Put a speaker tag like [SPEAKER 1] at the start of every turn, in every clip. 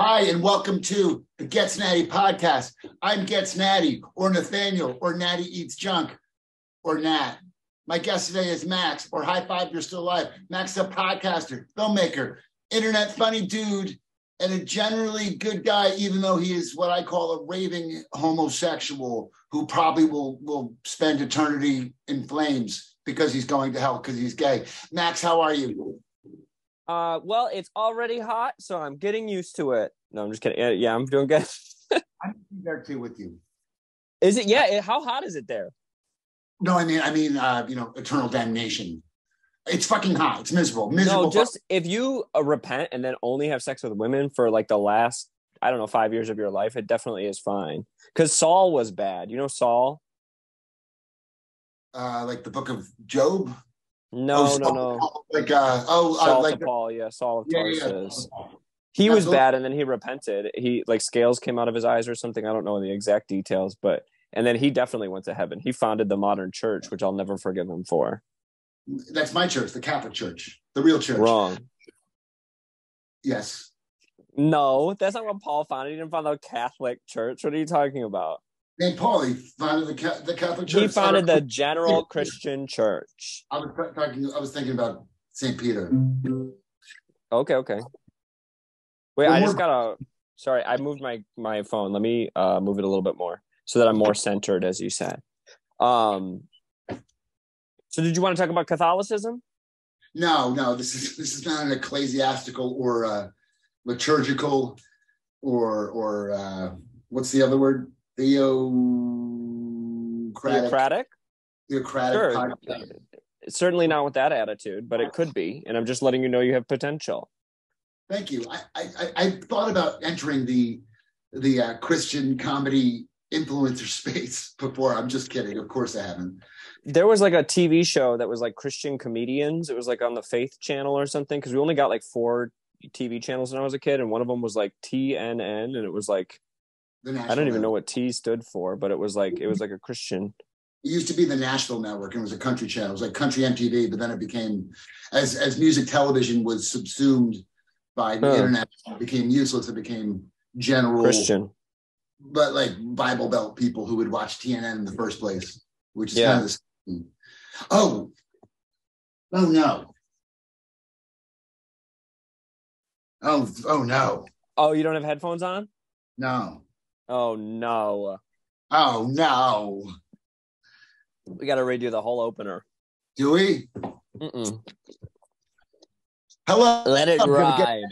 [SPEAKER 1] Hi, and welcome to the GetsNatty podcast. I'm GetsNatty, or Nathaniel, or Natty Eats Junk, or Nat. My guest today is Max, or Hi5Ifyourestillalive. Max is a podcaster, filmmaker, internet funny dude, and a generally good guy, even though he is what I call a raving homosexual who probably will spend eternity in flames because he's going to hell because he's gay. Max, how are you?
[SPEAKER 2] Well, it's already hot, so I'm getting used to it. No, I'm just kidding. Yeah, I'm doing good.
[SPEAKER 1] I'm there too with you.
[SPEAKER 2] Is it? Yeah. How hot is it there?
[SPEAKER 1] No, I mean, eternal damnation. It's fucking hot. It's miserable.
[SPEAKER 2] No, just if you repent and then only have sex with women for like the last, 5 years of your life, it definitely is fine. Because Saul was bad. You know Saul?
[SPEAKER 1] Like the book of Job?
[SPEAKER 2] No.
[SPEAKER 1] Saul,
[SPEAKER 2] Saul
[SPEAKER 1] like
[SPEAKER 2] to Paul, Saul of Tarsus.
[SPEAKER 1] Yeah.
[SPEAKER 2] He was bad, and then he repented. He scales came out of his eyes or something. I don't know the exact details, and then he definitely went to heaven. He founded the modern church, which I'll never forgive him for.
[SPEAKER 1] That's my church, the Catholic Church, the real church.
[SPEAKER 2] Wrong.
[SPEAKER 1] Yes.
[SPEAKER 2] No, that's not what Paul founded. He didn't found the Catholic Church. What are you talking about?
[SPEAKER 1] St. Paul, he founded the Catholic Church.
[SPEAKER 2] He founded the general Christian church.
[SPEAKER 1] I was thinking about St. Peter.
[SPEAKER 2] Okay. Wait, sorry, I moved my phone. Let me move it a little bit more so that I'm more centered, as you said. So did you want to talk about Catholicism?
[SPEAKER 1] No, this is not an ecclesiastical or liturgical or what's the other word? Theocratic.
[SPEAKER 2] Sure. It's certainly not with that attitude, but it could be. And I'm just letting you know you have potential.
[SPEAKER 1] Thank you. I thought about entering the Christian comedy influencer space before. I'm just kidding. Of course I haven't.
[SPEAKER 2] There was like a TV show that was like Christian comedians. It was like on the Faith Channel or something, because we only got like 4 TV channels when I was a kid, and one of them was like TNN, and it was like I don't even know what T stood for, but it was like a Christian.
[SPEAKER 1] It used to be the Nashville Network, and it was a country channel. It was like Country MTV, but then it became, as music television was subsumed by the internet, it became useless. It became general
[SPEAKER 2] Christian,
[SPEAKER 1] but like Bible Belt people who would watch TNN in the first place, which is kind of the same. Oh no. Oh no.
[SPEAKER 2] Oh, you don't have headphones on?
[SPEAKER 1] No.
[SPEAKER 2] Oh no.
[SPEAKER 1] Oh no.
[SPEAKER 2] We got to redo the whole opener.
[SPEAKER 1] Do we?
[SPEAKER 2] Mm-mm.
[SPEAKER 1] Hello.
[SPEAKER 2] Let it ride.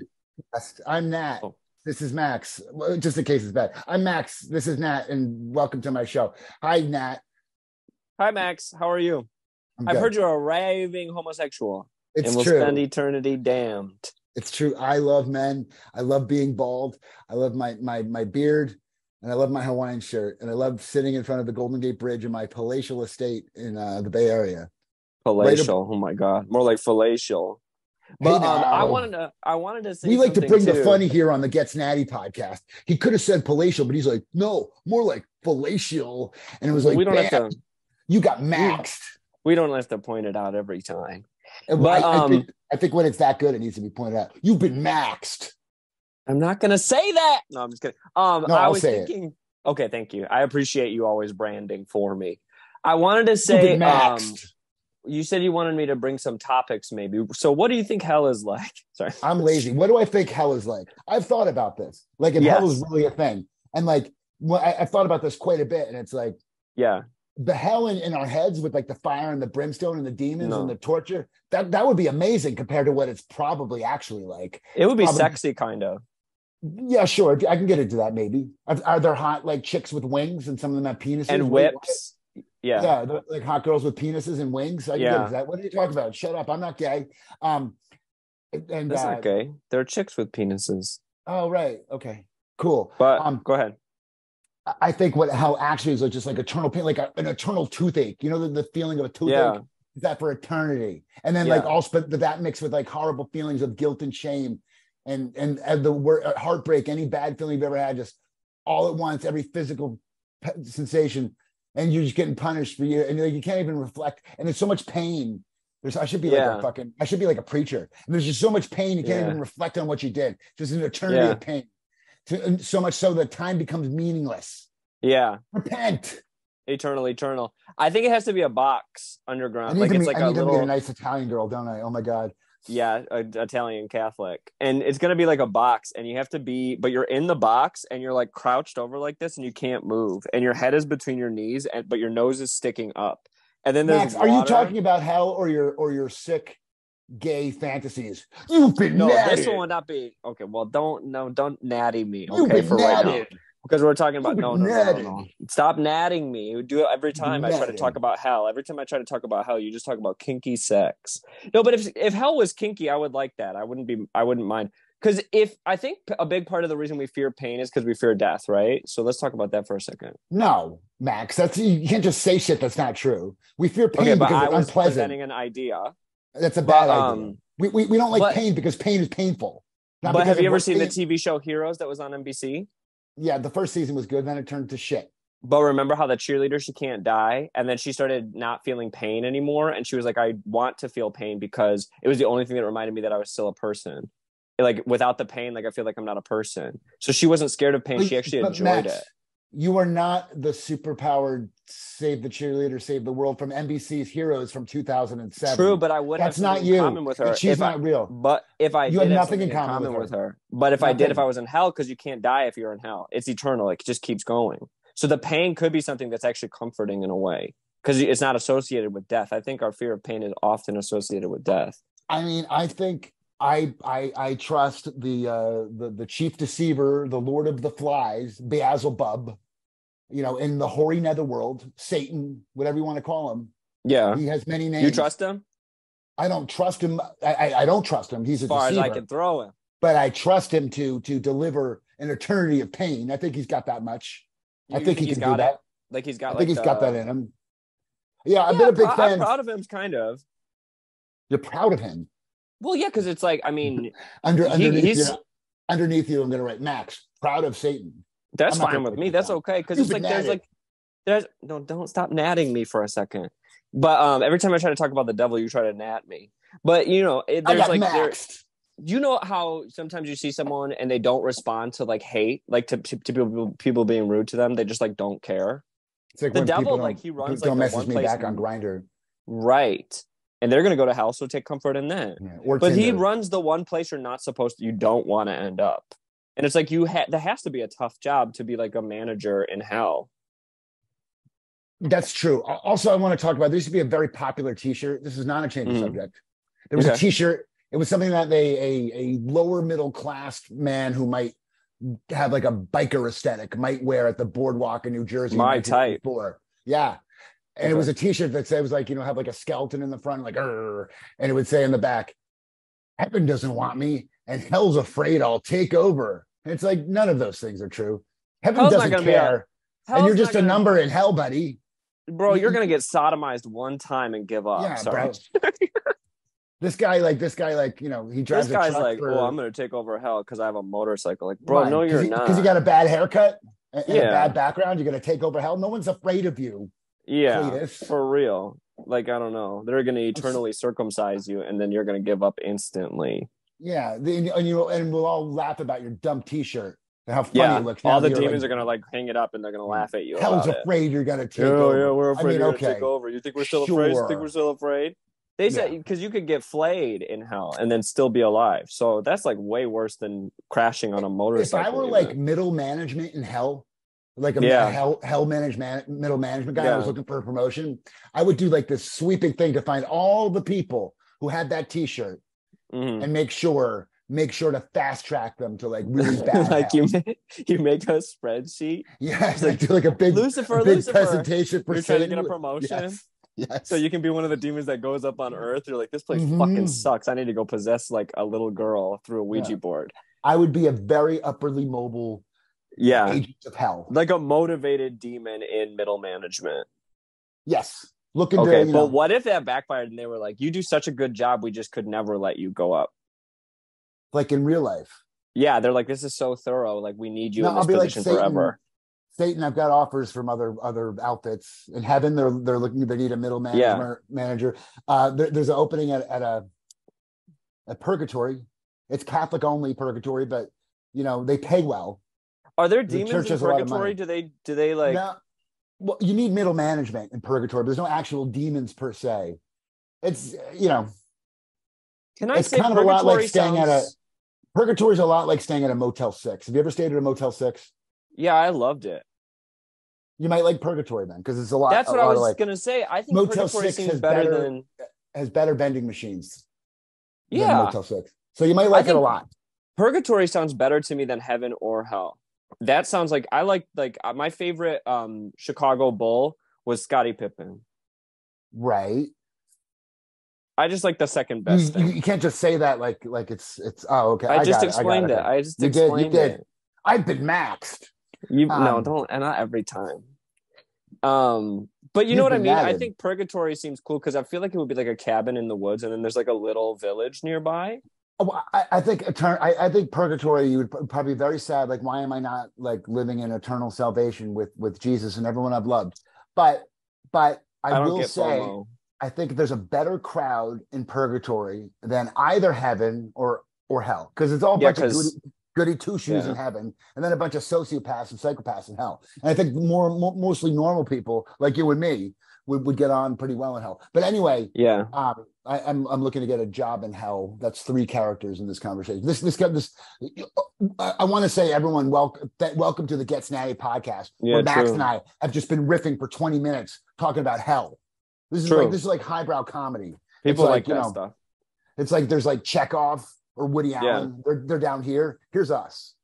[SPEAKER 1] I'm Nat. Oh. This is Max. Just in case it's bad. I'm Max. This is Nat, and welcome to my show. Hi, Nat.
[SPEAKER 2] Hi, Max. How are you? I've heard you're a raving homosexual.
[SPEAKER 1] It's
[SPEAKER 2] and we'll
[SPEAKER 1] true.
[SPEAKER 2] Spend eternity damned.
[SPEAKER 1] It's true. I love men. I love being bald. I love my beard, and I love my Hawaiian shirt, and I love sitting in front of the Golden Gate Bridge in my palatial estate in the Bay Area.
[SPEAKER 2] Palatial. Oh my God. More like fallacial. But I wanted to say
[SPEAKER 1] we like to bring
[SPEAKER 2] too.
[SPEAKER 1] The funny here on the GetsNatty podcast. He could have said palatial, but he's like, no, more like fallacial. And it was like,
[SPEAKER 2] we don't have to.
[SPEAKER 1] You got maxed.
[SPEAKER 2] We don't have to point it out every time.
[SPEAKER 1] But I think when it's that good, it needs to be pointed out. You've been maxed.
[SPEAKER 2] I'm not going to say that. No, I'm just kidding.
[SPEAKER 1] I'll say it.
[SPEAKER 2] Okay, thank you. I appreciate you always branding for me. I wanted to say,
[SPEAKER 1] You've been maxed.
[SPEAKER 2] You said you wanted me to bring some topics, maybe. So what do you think hell is like? Sorry.
[SPEAKER 1] I'm lazy. What do I think hell is like? I've thought about this. Like, if hell is really a thing. And like, I've thought about this quite a bit. And it's like, the hell in our heads with like the fire and the brimstone and the demons and the torture, that would be amazing compared to what it's probably actually like.
[SPEAKER 2] It would be sexy, kind of.
[SPEAKER 1] Yeah, sure. I can get into that maybe. Are there hot like chicks with wings and some of them have penises?
[SPEAKER 2] And whips.
[SPEAKER 1] Yeah, like hot girls with penises and wings. I can get into that. What are you talking about? Shut up. I'm not gay. And
[SPEAKER 2] that's not gay. There are chicks with penises.
[SPEAKER 1] Oh, right. Okay, cool.
[SPEAKER 2] But go ahead.
[SPEAKER 1] I think what hell actually is just like eternal pain, like an eternal toothache. You know, the feeling of a toothache is that for eternity. And then like also that mixed with like horrible feelings of guilt and shame and the word heartbreak, any bad feeling you've ever had, just all at once, every physical sensation. And you're just getting punished for you, and you can't even reflect. And there's so much pain. I should be like a preacher. And there's just so much pain you can't even reflect on what you did. Just an eternity of pain. so much so that time becomes meaningless.
[SPEAKER 2] Yeah.
[SPEAKER 1] Repent.
[SPEAKER 2] Eternal. I think it has to be a box underground.
[SPEAKER 1] I need
[SPEAKER 2] it's like
[SPEAKER 1] to
[SPEAKER 2] a little
[SPEAKER 1] meet a nice Italian girl, don't I? Oh my God.
[SPEAKER 2] Yeah, Italian Catholic. And it's gonna be like a box, and you have to be, but you're in the box and you're like crouched over like this and you can't move. And your head is between your knees, but your nose is sticking up. And then there's
[SPEAKER 1] Max, are you talking about hell or your sick gay fantasies? You've been natted.
[SPEAKER 2] This one would not be okay. Well, don't natty me, okay?
[SPEAKER 1] You've been
[SPEAKER 2] for
[SPEAKER 1] natted.
[SPEAKER 2] right now. Because we're talking about no. Stop natting me. You do it every time I try to talk about hell. Every time I try to talk about hell, you just talk about kinky sex. No, but if hell was kinky, I would like that. I wouldn't mind. Because I think a big part of the reason we fear pain is because we fear death, right? So let's talk about that for a second.
[SPEAKER 1] No, Max, you can't just say shit that's not true. We fear pain because
[SPEAKER 2] I
[SPEAKER 1] it's
[SPEAKER 2] was
[SPEAKER 1] unpleasant.
[SPEAKER 2] Presenting an idea.
[SPEAKER 1] That's a bad idea. We don't like pain because pain is painful.
[SPEAKER 2] But have you ever seen the TV show Heroes that was on NBC?
[SPEAKER 1] Yeah, the first season was good. Then it turned to shit.
[SPEAKER 2] But remember how the cheerleader, she can't die. And then she started not feeling pain anymore. And she was like, I want to feel pain because it was the only thing that reminded me that I was still a person. Like without the pain, like I feel like I'm not a person. So she wasn't scared of pain. She actually enjoyed it.
[SPEAKER 1] You are not the superpowered save the cheerleader, save the world from NBC's Heroes from 2007.
[SPEAKER 2] True, but I would have something in common with her.
[SPEAKER 1] She's not real.
[SPEAKER 2] But if I
[SPEAKER 1] you have nothing in common with her.
[SPEAKER 2] But if I did, if I was in hell, because you can't die if you're in hell. It's eternal. Like, it just keeps going. So the pain could be something that's actually comforting in a way because it's not associated with death. I think our fear of pain is often associated with death.
[SPEAKER 1] I mean, I think I trust the chief deceiver, the Lord of the Flies, Beelzebub, in the hoary netherworld, Satan, whatever you want to call him.
[SPEAKER 2] Yeah.
[SPEAKER 1] He has many names.
[SPEAKER 2] You trust him?
[SPEAKER 1] I don't trust him. I don't trust him. He's a deceiver.
[SPEAKER 2] As far as I can throw him.
[SPEAKER 1] But I trust him to deliver an eternity of pain. I think he's got that much. I think he can do that.
[SPEAKER 2] Like he's got.
[SPEAKER 1] I think he's got that in him. Yeah, I've been a big fan.
[SPEAKER 2] I'm proud of him, kind of.
[SPEAKER 1] You're proud of him.
[SPEAKER 2] Well, yeah, because it's like, I mean,
[SPEAKER 1] underneath you, I'm going to write Max, proud of Satan.
[SPEAKER 2] That's fine with me. That's okay. Because it's like, don't stop natting me for a second. But every time I try to talk about the devil, you try to nat me. But there's like,
[SPEAKER 1] maxed.
[SPEAKER 2] You know how sometimes you see someone and they don't respond to like hate, like to people being rude to them. They just like don't care.
[SPEAKER 1] It's like
[SPEAKER 2] the devil, like he runs.
[SPEAKER 1] Don't
[SPEAKER 2] like
[SPEAKER 1] message me back on Grindr.
[SPEAKER 2] Right. And they're going to go to hell, so take comfort in that.
[SPEAKER 1] Yeah,
[SPEAKER 2] but he runs the one place you're not supposed to, you don't want to end up. And it's like that has to be a tough job to be like a manager in hell.
[SPEAKER 1] That's true. Also, I want to talk about, there used to be a very popular t-shirt. This is not a change of subject. There was a t-shirt. It was something that a lower middle class man who might have like a biker aesthetic might wear at the boardwalk in New Jersey.
[SPEAKER 2] My type.
[SPEAKER 1] Yeah. And it was a t-shirt that said, it was like, have like a skeleton in the front, like, and it would say in the back, heaven doesn't want me and hell's afraid I'll take over. And it's like, none of those things are true. Heaven doesn't care. And you're just a number in hell, buddy.
[SPEAKER 2] Bro, you're going to get sodomized one time and give up.
[SPEAKER 1] Yeah,
[SPEAKER 2] sorry.
[SPEAKER 1] bro. This guy, he drives a truck.
[SPEAKER 2] This guy's like, I'm going to take over hell because I have a motorcycle. Like, bro, no, you're not.
[SPEAKER 1] Because you got a bad haircut and a bad background, you're going to take over hell. No one's afraid of you.
[SPEAKER 2] Yeah,
[SPEAKER 1] Cletus.
[SPEAKER 2] For real. Like, I don't know. They're going to eternally circumcise you, and then you're going to give up instantly.
[SPEAKER 1] Yeah, and we'll all laugh about your dumb T-shirt and how funny it looks.
[SPEAKER 2] All the demons are going to like hang it up, and they're going to laugh at you.
[SPEAKER 1] Hell's afraid you're going to take over.
[SPEAKER 2] Yeah, we're afraid you're going to take over. You think we're still afraid? You think we're still afraid? They said because you could get flayed in hell and then still be alive. So that's like way worse than crashing on a motorcycle.
[SPEAKER 1] If I were like middle management in hell, like a hell middle management guy, I was looking for a promotion, I would do like this sweeping thing to find all the people who had that T-shirt and make sure to fast track them to like really bad.
[SPEAKER 2] Like you make a spreadsheet.
[SPEAKER 1] Yeah, like do like a big
[SPEAKER 2] Lucifer,
[SPEAKER 1] presentation for
[SPEAKER 2] you're trying to get a promotion.
[SPEAKER 1] Yes.
[SPEAKER 2] So you can be one of the demons that goes up on Earth. You're like, this place fucking sucks. I need to go possess like a little girl through a Ouija board.
[SPEAKER 1] I would be a very upperly mobile agent of hell.
[SPEAKER 2] Like a motivated demon in middle management.
[SPEAKER 1] Yes.
[SPEAKER 2] But what if that backfired and they were like, you do such a good job, we just could never let you go up.
[SPEAKER 1] Like in real life.
[SPEAKER 2] Yeah, they're like, this is so thorough. Like, we need you in this position forever.
[SPEAKER 1] Satan, I've got offers from other outfits. In heaven, they need a middle manager. There's an opening at a purgatory. It's Catholic only purgatory, but they pay well.
[SPEAKER 2] Are there
[SPEAKER 1] The
[SPEAKER 2] demons
[SPEAKER 1] church
[SPEAKER 2] in
[SPEAKER 1] has a lot of
[SPEAKER 2] purgatory?
[SPEAKER 1] money.
[SPEAKER 2] Do they like?
[SPEAKER 1] No, well, you need middle management in purgatory, but there's no actual demons per se. It's
[SPEAKER 2] Can I
[SPEAKER 1] it's
[SPEAKER 2] say
[SPEAKER 1] kind of a lot like staying at a
[SPEAKER 2] sounds?
[SPEAKER 1] purgatory is a lot like staying at a Motel 6. Have you ever stayed at a Motel 6?
[SPEAKER 2] Yeah, I loved it.
[SPEAKER 1] You might like purgatory then, because it's a lot.
[SPEAKER 2] That's
[SPEAKER 1] A
[SPEAKER 2] what I
[SPEAKER 1] lot of
[SPEAKER 2] was
[SPEAKER 1] like
[SPEAKER 2] gonna say. I think
[SPEAKER 1] Motel
[SPEAKER 2] purgatory
[SPEAKER 1] 6
[SPEAKER 2] seems better than.
[SPEAKER 1] has better vending machines than
[SPEAKER 2] Yeah,
[SPEAKER 1] Motel 6. So you might like it a
[SPEAKER 2] think
[SPEAKER 1] lot.
[SPEAKER 2] purgatory sounds better to me than heaven or hell. That sounds like I like my favorite Chicago Bull was Scottie Pippen.
[SPEAKER 1] Right.
[SPEAKER 2] I just like the second best thing.
[SPEAKER 1] You can't just say that like it's oh okay.
[SPEAKER 2] I just
[SPEAKER 1] got
[SPEAKER 2] explained
[SPEAKER 1] it.
[SPEAKER 2] it. I just
[SPEAKER 1] You
[SPEAKER 2] explained
[SPEAKER 1] did.
[SPEAKER 2] it.
[SPEAKER 1] I've been maxed.
[SPEAKER 2] No, don't, and not every time. But you know what I mean? I think purgatory seems cool because I feel like it would be like a cabin in the woods, and then there's like a little village nearby.
[SPEAKER 1] Oh, I think I think purgatory, you would probably be very sad. Like, why am I not like living in eternal salvation with Jesus and everyone I've loved? But I will say, FOMO. I think there's a better crowd in purgatory than either heaven or hell, because it's all a bunch of goody two shoes in heaven, and then a bunch of sociopaths and psychopaths in hell. And I think mostly normal people like you and me would get on pretty well in hell. But anyway, I'm looking to get a job in hell. That's 3 characters in this conversation. I want to say, everyone, welcome to the GetsNatty podcast, where Max and I have just been riffing for 20 minutes talking about hell. This is like highbrow comedy.
[SPEAKER 2] People like that stuff.
[SPEAKER 1] It's like there's like Chekhov or Woody Allen. They're down here. Here's us.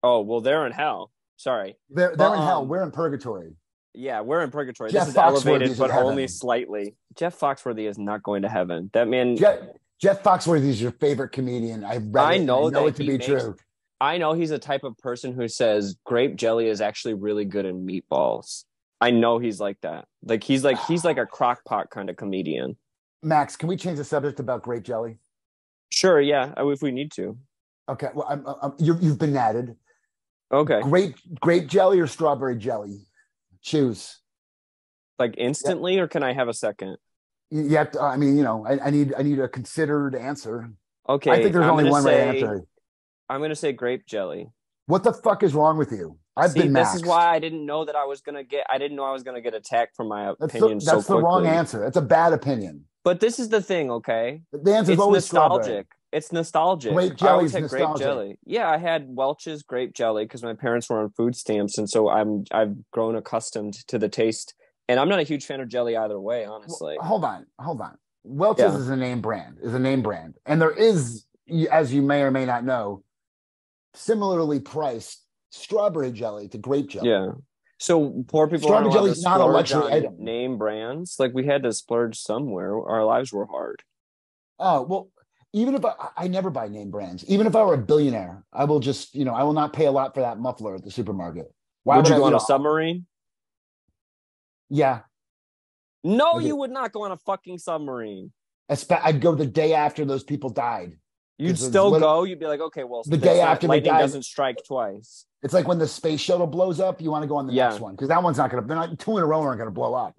[SPEAKER 2] Oh, well, they're in hell. Sorry.
[SPEAKER 1] They're in hell. We're in purgatory.
[SPEAKER 2] Yeah, we're in purgatory.
[SPEAKER 1] Jeff
[SPEAKER 2] This is elevated,
[SPEAKER 1] is
[SPEAKER 2] but only slightly. Jeff Foxworthy is not going to heaven. That man.
[SPEAKER 1] Jeff Foxworthy is your favorite comedian. I know it to be true.
[SPEAKER 2] I know he's a type of person who says grape jelly is actually really good in meatballs. I know he's like that. Like he's like a crock pot kind of comedian.
[SPEAKER 1] Max, can we change the subject about grape jelly?
[SPEAKER 2] Sure, yeah, if we need to.
[SPEAKER 1] Okay, well, you've been natted.
[SPEAKER 2] Okay.
[SPEAKER 1] Grape jelly or strawberry jelly? Choose.
[SPEAKER 2] Like instantly, or can I have a second?
[SPEAKER 1] You have to, I mean, I need a considered answer.
[SPEAKER 2] Okay.
[SPEAKER 1] I think there's only one right answer.
[SPEAKER 2] I'm going to say grape jelly.
[SPEAKER 1] What the fuck is wrong with you? I've been maxed.
[SPEAKER 2] This is why I didn't know that I didn't know I was going to get attacked for my opinion so quickly.
[SPEAKER 1] That's the wrong answer. That's a bad opinion.
[SPEAKER 2] But this is the thing, okay?
[SPEAKER 1] The answer is always
[SPEAKER 2] nostalgic.
[SPEAKER 1] Strawberry.
[SPEAKER 2] It's nostalgic.
[SPEAKER 1] Grape jelly is nostalgic.
[SPEAKER 2] Grape jelly. Yeah, I had Welch's grape jelly because my parents were on food stamps, and so I've grown accustomed to the taste. And I'm not a huge fan of jelly either way, honestly.
[SPEAKER 1] Well, hold on. Welch's is a name brand. And there is, as you may or may not know, similarly priced strawberry jelly to grape jelly.
[SPEAKER 2] Yeah. So poor people
[SPEAKER 1] strawberry jelly is not a luxury item.
[SPEAKER 2] Name brands, like we had to splurge somewhere. Our lives were hard.
[SPEAKER 1] Oh, well, even if I never buy name brands. Even if I were a billionaire, I will just, I will not pay a lot for that muffler at the supermarket.
[SPEAKER 2] Why would you go on a submarine?
[SPEAKER 1] Yeah.
[SPEAKER 2] No, you would not go on a fucking submarine.
[SPEAKER 1] I'd go the day after those people died.
[SPEAKER 2] You'd still go? You'd be like, okay, well,
[SPEAKER 1] the day after
[SPEAKER 2] lightning doesn't strike twice.
[SPEAKER 1] It's like when the space shuttle blows up, you want to go on the next one, because that one's not going to, 2 in a row aren't going to blow up.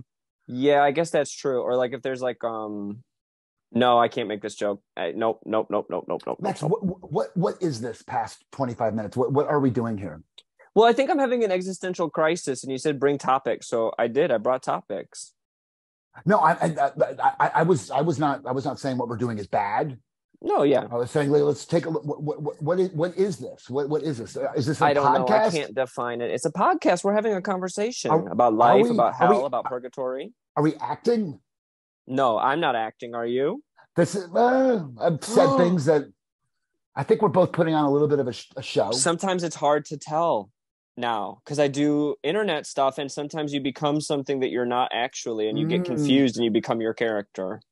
[SPEAKER 2] Yeah, I guess that's true. Or like if there's like, no, I can't make this joke. Nope.
[SPEAKER 1] Max, what is this past 25 minutes? What are we doing here?
[SPEAKER 2] Well, I think I'm having an existential crisis, and you said bring topics, so I did. I brought topics.
[SPEAKER 1] No, I was not saying what we're doing is bad.
[SPEAKER 2] No, yeah.
[SPEAKER 1] I was saying, let's take a look. What is this? What is this? Is this a podcast?
[SPEAKER 2] I don't know. I can't define it. It's a podcast. We're having a conversation about life, about hell, about purgatory.
[SPEAKER 1] Are we acting?
[SPEAKER 2] No, I'm not acting. Are you?
[SPEAKER 1] I've said things that I think we're both putting on a little bit of a show.
[SPEAKER 2] Sometimes it's hard to tell now because I do internet stuff, and sometimes you become something that you're not actually, and you get confused and you become your character.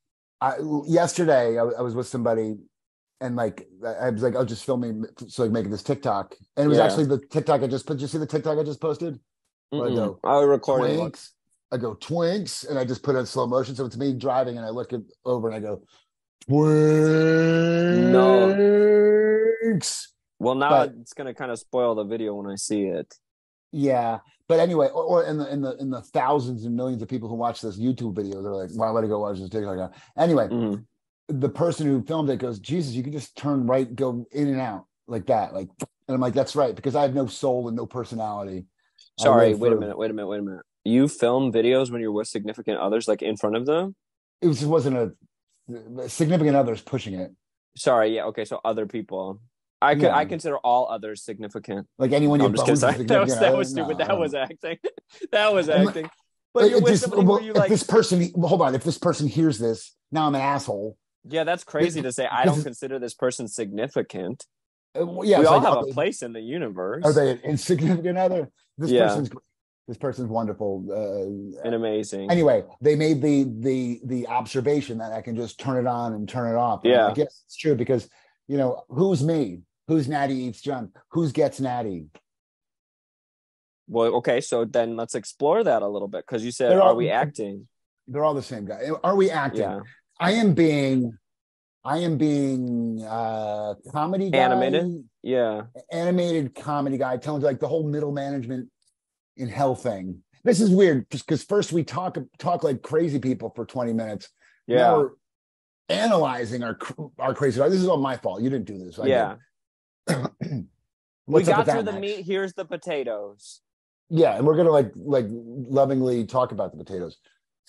[SPEAKER 1] Yesterday, I was with somebody, and like I was like, "Oh, just film me," so like making this TikTok, and it was actually the TikTok I just put. Did you see the TikTok I just posted?
[SPEAKER 2] I recorded
[SPEAKER 1] Twinks. I go Twinks, and I just put it in slow motion, so it's me driving, and I look over and I go Twinks.
[SPEAKER 2] No. Well, now it's going to kind of spoil the video when I see it.
[SPEAKER 1] Yeah, but anyway, or in the thousands and millions of people who watch this YouTube video, they're like, "Why would I go watch this TikTok?" Anyway, the person who filmed it goes, "Jesus, you can just turn right, go in and out." like that, like, and I'm like, that's right, because I have no soul and no personality.
[SPEAKER 2] Sorry, wait a minute. You film videos when you're with significant others, like in front of them?
[SPEAKER 1] It wasn't a significant others pushing it.
[SPEAKER 2] Sorry, yeah, okay, so other people. I consider all others significant.
[SPEAKER 1] Like anyone you
[SPEAKER 2] bones that was stupid. That was acting. That was acting. But you're with somebody where you like.
[SPEAKER 1] If this person, hold on, if this person hears this, now I'm an asshole.
[SPEAKER 2] Yeah, that's crazy to say. I don't consider this person significant.
[SPEAKER 1] Yeah,
[SPEAKER 2] we all have a place in the universe.
[SPEAKER 1] Are they an insignificant other? This person's wonderful
[SPEAKER 2] and amazing.
[SPEAKER 1] Anyway, they made the observation that I can just turn it on and turn it off.
[SPEAKER 2] Yeah,
[SPEAKER 1] I guess it's true because who's me? Who's Natty Eats Junk? Who's Gets Natty?
[SPEAKER 2] Well, okay, so then let's explore that a little bit because you said, are we acting?
[SPEAKER 1] They're all the same guy. Are we acting?
[SPEAKER 2] Yeah.
[SPEAKER 1] I am being comedy guy.
[SPEAKER 2] Animated? Yeah.
[SPEAKER 1] Animated comedy guy. Telling like the whole middle management in hell thing. This is weird just because first we talk like crazy people for 20 minutes.
[SPEAKER 2] Yeah.
[SPEAKER 1] Now we're analyzing our crazy. This is all my fault. You didn't do this.
[SPEAKER 2] Yeah. We got through the meat. Here's the potatoes.
[SPEAKER 1] Yeah, and we're gonna like lovingly talk about the potatoes.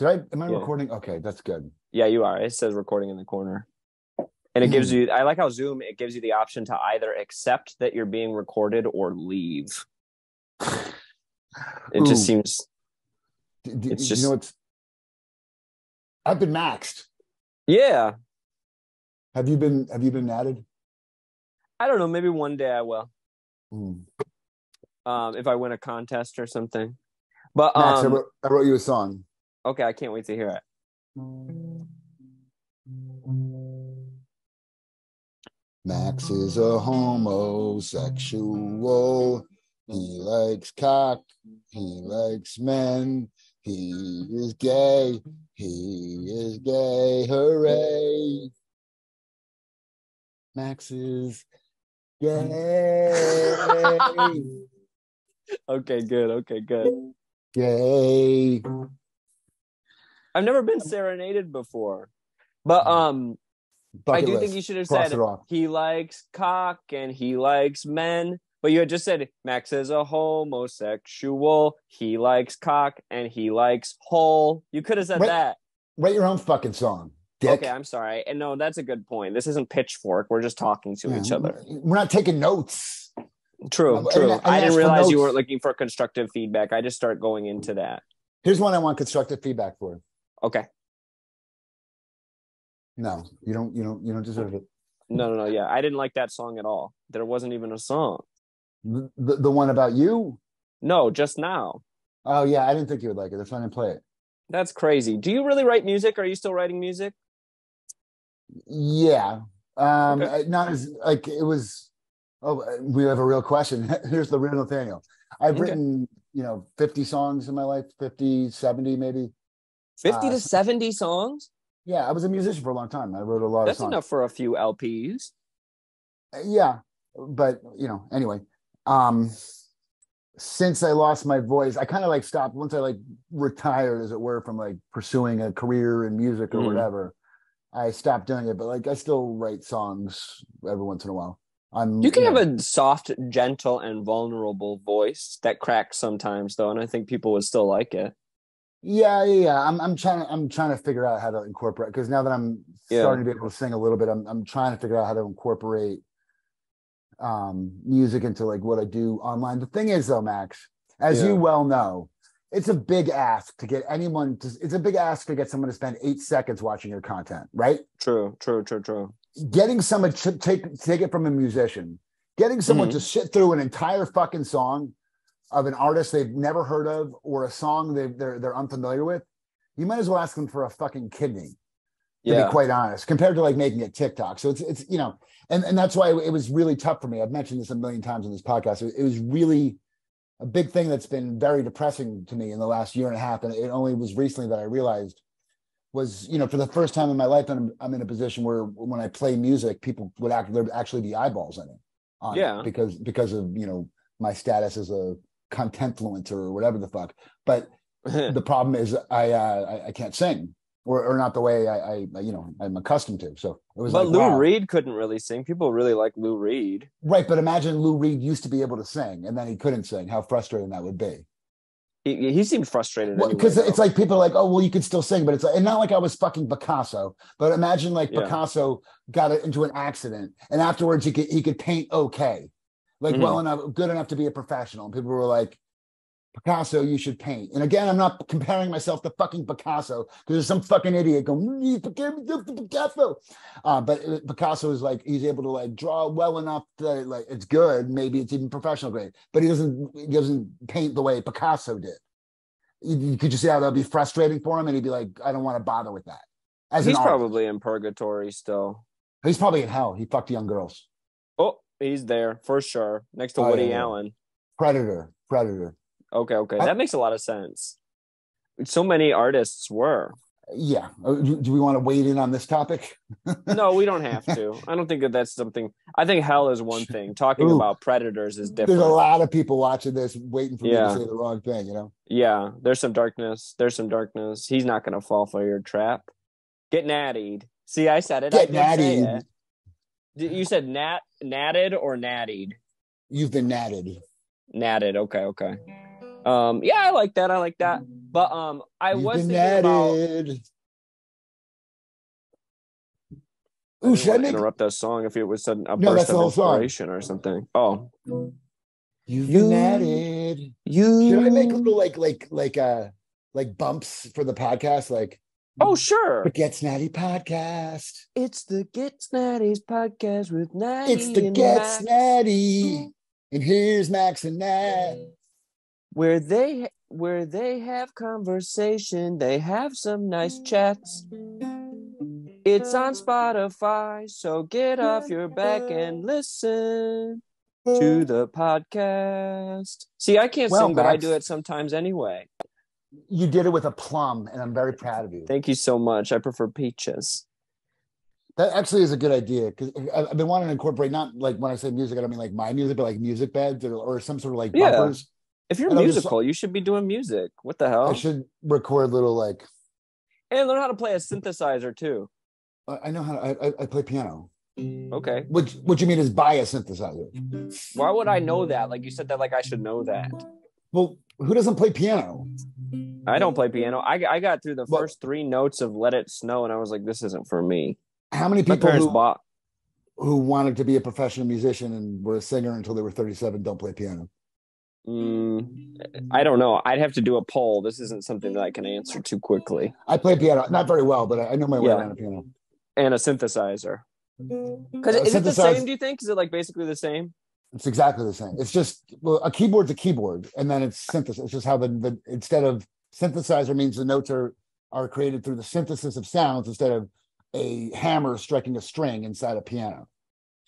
[SPEAKER 1] Am I recording? Okay, that's good.
[SPEAKER 2] Yeah, you are. It says recording in the corner. And it gives you, I like how Zoom, it gives you the option to either accept that you're being recorded or leave. It just seems.
[SPEAKER 1] It's just. I've been maxed.
[SPEAKER 2] Yeah.
[SPEAKER 1] Have you been added?
[SPEAKER 2] I don't know. Maybe one day I will. If I win a contest or something. But
[SPEAKER 1] Max, I wrote you a song.
[SPEAKER 2] Okay, I can't wait to hear it.
[SPEAKER 1] Max is a homosexual. He likes cock. He likes men. He is gay. He is gay. Hooray. Max is gay.
[SPEAKER 2] Okay, good.
[SPEAKER 1] Gay.
[SPEAKER 2] I've never been serenaded before. But I do think you should have said he likes cock and he likes men. But you had just said Max is a homosexual. He likes cock and he likes hole. You could have said that.
[SPEAKER 1] Write your own fucking song, dick.
[SPEAKER 2] Okay, I'm sorry. And no, that's a good point. This isn't Pitchfork. We're just talking to each other.
[SPEAKER 1] We're not taking notes.
[SPEAKER 2] True. I didn't realize you weren't looking for constructive feedback. I just start going into that.
[SPEAKER 1] Here's one I want constructive feedback for.
[SPEAKER 2] Okay.
[SPEAKER 1] No, you don't deserve it.
[SPEAKER 2] No. Yeah, I didn't like that song at all. There wasn't even a song.
[SPEAKER 1] The one about you?
[SPEAKER 2] No, just now.
[SPEAKER 1] Oh yeah, I didn't think you would like it. That's why I didn't play it.
[SPEAKER 2] That's crazy. Do you really write music? Are you still writing music?
[SPEAKER 1] Yeah. Not as like it was. Oh, we have a real question. Here's the real Nathaniel. I've written, 50 songs in my life, 50, 70 maybe.
[SPEAKER 2] 50 to 70 songs?
[SPEAKER 1] Yeah, I was a musician for a long time. I wrote a lot of songs.
[SPEAKER 2] That's enough for a few LPs.
[SPEAKER 1] Yeah, but, anyway. Since I lost my voice, I kind of like stopped. Once I like retired, as it were, from like pursuing a career in music or whatever, I stopped doing it. But like, I still write songs every once in a while.
[SPEAKER 2] You can have a soft, gentle, and vulnerable voice that cracks sometimes, though, and I think people would still like it.
[SPEAKER 1] Yeah. I'm trying to figure out how to incorporate, because now that I'm starting to be able to sing a little bit, I'm trying to figure out how to incorporate music into like what I do online. The thing is, though, Max, as you well know, it's a big ask to get anyone to. It's a big ask to get someone to spend 8 seconds watching your content, right?
[SPEAKER 2] True.
[SPEAKER 1] Getting someone to take it from a musician, getting someone to sit through an entire fucking song of an artist they've never heard of or a song they're unfamiliar with, you might as well ask them for a fucking kidney, to be quite honest, compared to like making a TikTok. So it's and that's why it was really tough for me. I've mentioned this a million times in this podcast. It was really a big thing that's been very depressing to me in the last year and a half, and it only was recently that I realized was, for the first time in my life, I'm in a position where when I play music, people would actually be eyeballs in it. Because of, my status as a content influencer or whatever the fuck. But the problem is I can't sing.
[SPEAKER 3] or not the way I'm accustomed to. So it was
[SPEAKER 2] but
[SPEAKER 3] like,
[SPEAKER 2] Lou
[SPEAKER 3] wow.
[SPEAKER 2] Reed couldn't really sing. People really like Lou Reed.
[SPEAKER 3] Right, but imagine Lou Reed used to be able to sing, and then he couldn't sing. How frustrating that would be.
[SPEAKER 2] He seemed frustrated
[SPEAKER 3] Well,
[SPEAKER 2] anyway.
[SPEAKER 3] because it's like people are like, oh, well, you could still sing, but it's like, and not like I was fucking Picasso, but imagine like Picasso got into an accident, and afterwards he could paint okay, like well enough, good enough to be a professional. And people were like, Picasso, you should paint. And again, I'm not comparing myself to fucking Picasso because there's some fucking idiot going, you compare myself to Picasso. But Picasso is like, he's able to like draw well enough that like it's good. Maybe it's even professional grade, but he doesn't paint the way Picasso did. You could just see how that'd be frustrating for him, and he'd be like, I don't want to bother with that.
[SPEAKER 2] He's probably in purgatory still.
[SPEAKER 3] He's probably in hell. He fucked young girls.
[SPEAKER 2] Oh, he's there for sure. Next to Woody Allen.
[SPEAKER 3] Predator.
[SPEAKER 2] Okay. That makes a lot of sense. So many artists were.
[SPEAKER 3] Yeah. Do we want to wade in on this topic?
[SPEAKER 2] No, we don't have to. I don't think that's something. I think hell is one thing. Talking about predators is different.
[SPEAKER 3] There's a lot of people watching this waiting for me to say the wrong thing, you know?
[SPEAKER 2] Yeah. There's some darkness. He's not going to fall for your trap. Get nattied. See, I said it.
[SPEAKER 3] Get nattied.
[SPEAKER 2] You said natted or nattied?
[SPEAKER 3] You've been natted.
[SPEAKER 2] Natted. Okay. Yeah, I like that. But I was thinking natted. Ooh, should I interrupt that song if it was a burst of inspiration or something? Oh,
[SPEAKER 3] you've been natted. Should I make little like bumps for the podcast? Like,
[SPEAKER 2] oh sure,
[SPEAKER 3] the GetsNatty podcast.
[SPEAKER 2] It's the GetsNatty's podcast with Natty.
[SPEAKER 3] It's the GetsNatty, and here's Max and Nat.
[SPEAKER 2] Where they have conversation, they have some nice chats. It's on Spotify, so get off your back and listen to the podcast. See, I can't sing, but I do it sometimes anyway.
[SPEAKER 3] You did it with a plum, and I'm very proud of you.
[SPEAKER 2] Thank you so much. I prefer peaches.
[SPEAKER 3] That actually is a good idea, because I've been wanting to incorporate, not like when I say music, I don't mean like my music, but like music beds or some sort of like bumpers.
[SPEAKER 2] If you're musical, you should be doing music. What the hell?
[SPEAKER 3] I should record little like...
[SPEAKER 2] And learn how to play a synthesizer too.
[SPEAKER 3] I know how I play piano.
[SPEAKER 2] Okay.
[SPEAKER 3] What you mean is buy a synthesizer?
[SPEAKER 2] Why would I know that? Like you said that like I should know that.
[SPEAKER 3] Well, who doesn't play piano?
[SPEAKER 2] I don't play piano. I got through the first 3 notes of Let It Snow, and I was like, this isn't for me.
[SPEAKER 3] How many people who wanted to be a professional musician and were a singer until they were 37 don't play piano?
[SPEAKER 2] I don't know. I'd have to do a poll. This isn't something that I can answer too quickly.
[SPEAKER 3] I play piano, not very well, but I know my way around a piano.
[SPEAKER 2] And a synthesizer. Because is it the same, do you think? Is it like basically the same?
[SPEAKER 3] It's exactly the same. It's just, a keyboard's a keyboard, and then it's synthesis. It's just how the instead of synthesizer means the notes are created through the synthesis of sounds instead of a hammer striking a string inside a piano.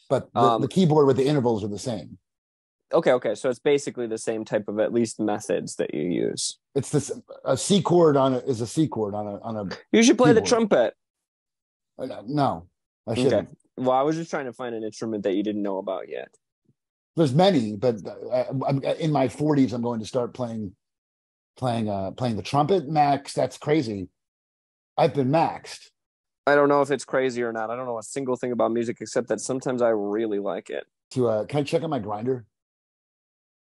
[SPEAKER 3] But the keyboard with the intervals are the same.
[SPEAKER 2] Okay. So it's basically the same type of at least methods that you use.
[SPEAKER 3] It's this a C chord is a C chord on a.
[SPEAKER 2] You should play
[SPEAKER 3] keyboard.
[SPEAKER 2] The trumpet.
[SPEAKER 3] No, I shouldn't. Okay.
[SPEAKER 2] Well, I was just trying to find an instrument that you didn't know about yet.
[SPEAKER 3] There's many, but I'm in my 40s. I'm going to start playing the trumpet. Max, that's crazy. I've been maxed.
[SPEAKER 2] I don't know if it's crazy or not. I don't know a single thing about music except that sometimes I really like it.
[SPEAKER 3] Can I check on my grinder?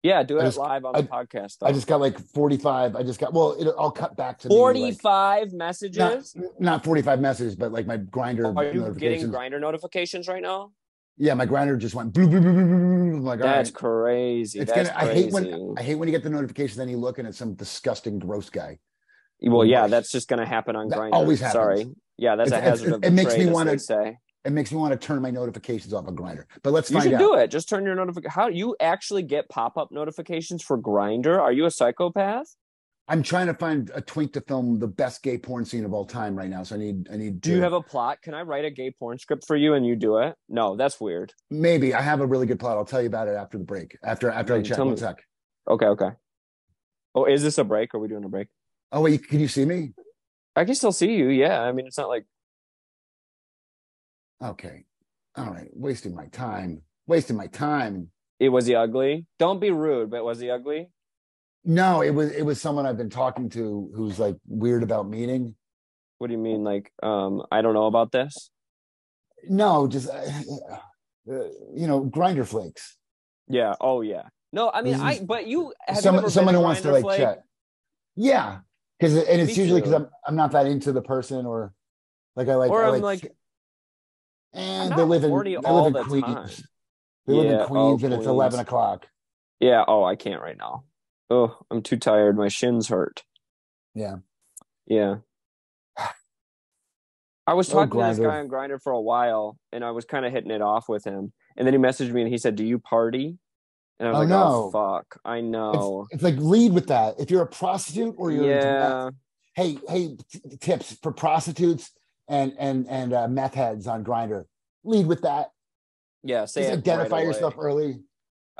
[SPEAKER 2] Yeah, do it live on the podcast. Though.
[SPEAKER 3] I just got like 45. I'll cut back to
[SPEAKER 2] 45 messages.
[SPEAKER 3] Not 45 messages, but like my grinder.
[SPEAKER 2] Are you getting grinder notifications right now?
[SPEAKER 3] Yeah, my grinder just went blue, blue, blue, blue, blue. I'm like,
[SPEAKER 2] that's crazy.
[SPEAKER 3] I hate when you get the notification, then you look and it's some disgusting, gross guy.
[SPEAKER 2] Well, yeah, that's just going to happen on Grindr.
[SPEAKER 3] Always happens.
[SPEAKER 2] Sorry. Yeah, that's a hazard of the
[SPEAKER 3] makes
[SPEAKER 2] trade,
[SPEAKER 3] me want to
[SPEAKER 2] say.
[SPEAKER 3] It makes me want to turn my notifications off of Grindr. But let's find out.
[SPEAKER 2] You should do it. Just turn your notification. How you actually get pop-up notifications for Grindr? Are you a psychopath?
[SPEAKER 3] I'm trying to find a twink to film the best gay porn scene of all time right now. So I need.
[SPEAKER 2] Do you have a plot? Can I write a gay porn script for you and you do it? No, that's weird.
[SPEAKER 3] Maybe I have a really good plot. I'll tell you about it after the break. After I check. 1 sec.
[SPEAKER 2] Okay. Oh, is this a break? Are we doing a break?
[SPEAKER 3] Oh wait, can you see me?
[SPEAKER 2] I can still see you. Yeah, I mean it's not like.
[SPEAKER 3] Okay. All right. Wasting my time.
[SPEAKER 2] Was he ugly? Don't be rude, but was he ugly?
[SPEAKER 3] No, it was someone I've been talking to who's like weird about meeting.
[SPEAKER 2] What do you mean? Like, I don't know about this.
[SPEAKER 3] No, just Grinder flakes.
[SPEAKER 2] Yeah. Oh, yeah. No, I mean, but you have
[SPEAKER 3] someone who wants to like
[SPEAKER 2] flake?
[SPEAKER 3] chat. Yeah, because it's usually because
[SPEAKER 2] too.
[SPEAKER 3] I'm not that into the person, or like I like,
[SPEAKER 2] or
[SPEAKER 3] I
[SPEAKER 2] I'm
[SPEAKER 3] like,
[SPEAKER 2] like,
[SPEAKER 3] and they live in
[SPEAKER 2] Queens.
[SPEAKER 3] Time. They live in Queens, and it's 11 o'clock.
[SPEAKER 2] Yeah. Oh, I can't right now. Oh, I'm too tired. My shins hurt.
[SPEAKER 3] Yeah.
[SPEAKER 2] Yeah. I was talking to this guy on Grindr for a while, and I was kind of hitting it off with him. And then he messaged me and he said, "Do you party?" And I was like, "Oh fuck, I know."
[SPEAKER 3] It's like, lead with that. If you're a prostitute or you're
[SPEAKER 2] into
[SPEAKER 3] meth, hey, tips for prostitutes and meth heads on Grindr. Lead with that.
[SPEAKER 2] Yeah,
[SPEAKER 3] just identify yourself early.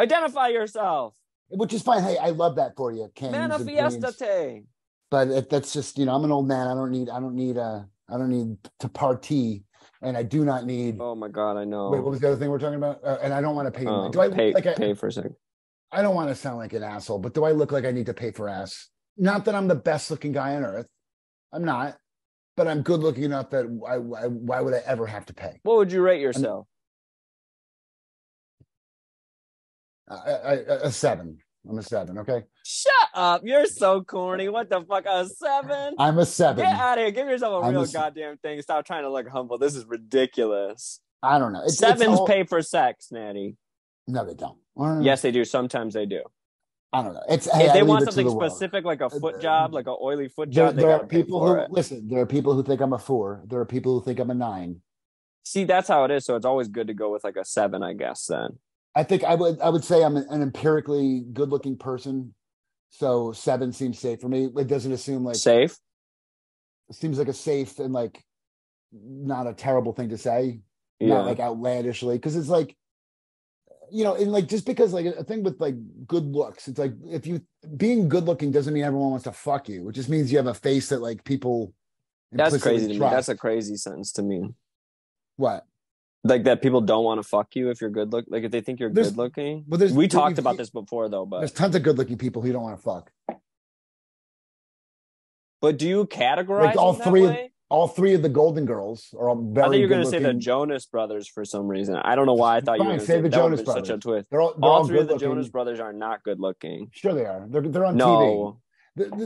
[SPEAKER 2] Identify yourself,
[SPEAKER 3] which is fine. Hey, I love that for you, kings.
[SPEAKER 2] Manifestate.
[SPEAKER 3] But that's just, I'm an old man. I don't need to party, and I do not need.
[SPEAKER 2] Oh my god, I know.
[SPEAKER 3] Wait, what was the other thing we're talking about? And I don't want to pay.
[SPEAKER 2] Do I pay for a second?
[SPEAKER 3] I don't want to sound like an asshole, but do I look like I need to pay for ass? Not that I'm the best looking guy on earth. I'm not, but I'm good looking enough that why would I ever have to pay?
[SPEAKER 2] What would you rate yourself?
[SPEAKER 3] A 7. I'm a 7. Okay.
[SPEAKER 2] Shut up! You're so corny. What the fuck? A 7?
[SPEAKER 3] I'm a 7.
[SPEAKER 2] Get out of here. Give yourself a real goddamn thing. Stop trying to look humble. This is ridiculous.
[SPEAKER 3] I don't know.
[SPEAKER 2] Sevens pay for sex, Natty.
[SPEAKER 3] No, they don't.
[SPEAKER 2] Yes, they do. Sometimes they do.
[SPEAKER 3] I don't know.
[SPEAKER 2] If they want something specific, like a foot job, like an oily foot job,
[SPEAKER 3] there are people who listen. There are people who think I'm a 4. There are people who think I'm a 9.
[SPEAKER 2] See, that's how it is. So it's always good to go with like a 7, I guess. Then
[SPEAKER 3] I think I would say I'm an empirically good-looking person. So 7 seems safe for me. It doesn't assume like
[SPEAKER 2] safe.
[SPEAKER 3] It seems like a safe and like not a terrible thing to say.
[SPEAKER 2] Yeah.
[SPEAKER 3] Not like outlandishly, because it's like, and like just because like a thing with like good looks, it's like if you being good looking doesn't mean everyone wants to fuck you. It just means you have a face that like people.
[SPEAKER 2] That's crazy to me. That's a crazy sentence to me.
[SPEAKER 3] What?
[SPEAKER 2] Like that people don't want to fuck you if you're good look. Like if they think you're good looking. Well, we talked about this before though, but
[SPEAKER 3] there's tons of good looking people who don't want to fuck.
[SPEAKER 2] But do you categorize
[SPEAKER 3] like all three of the Golden Girls are all very.
[SPEAKER 2] I think you're going to say the Jonas Brothers for some reason. I don't know why I thought you were going to say the Jonas Brothers. Such a twist. They're all 3 of the Jonas Brothers are not good looking.
[SPEAKER 3] Sure, they are. They're on TV.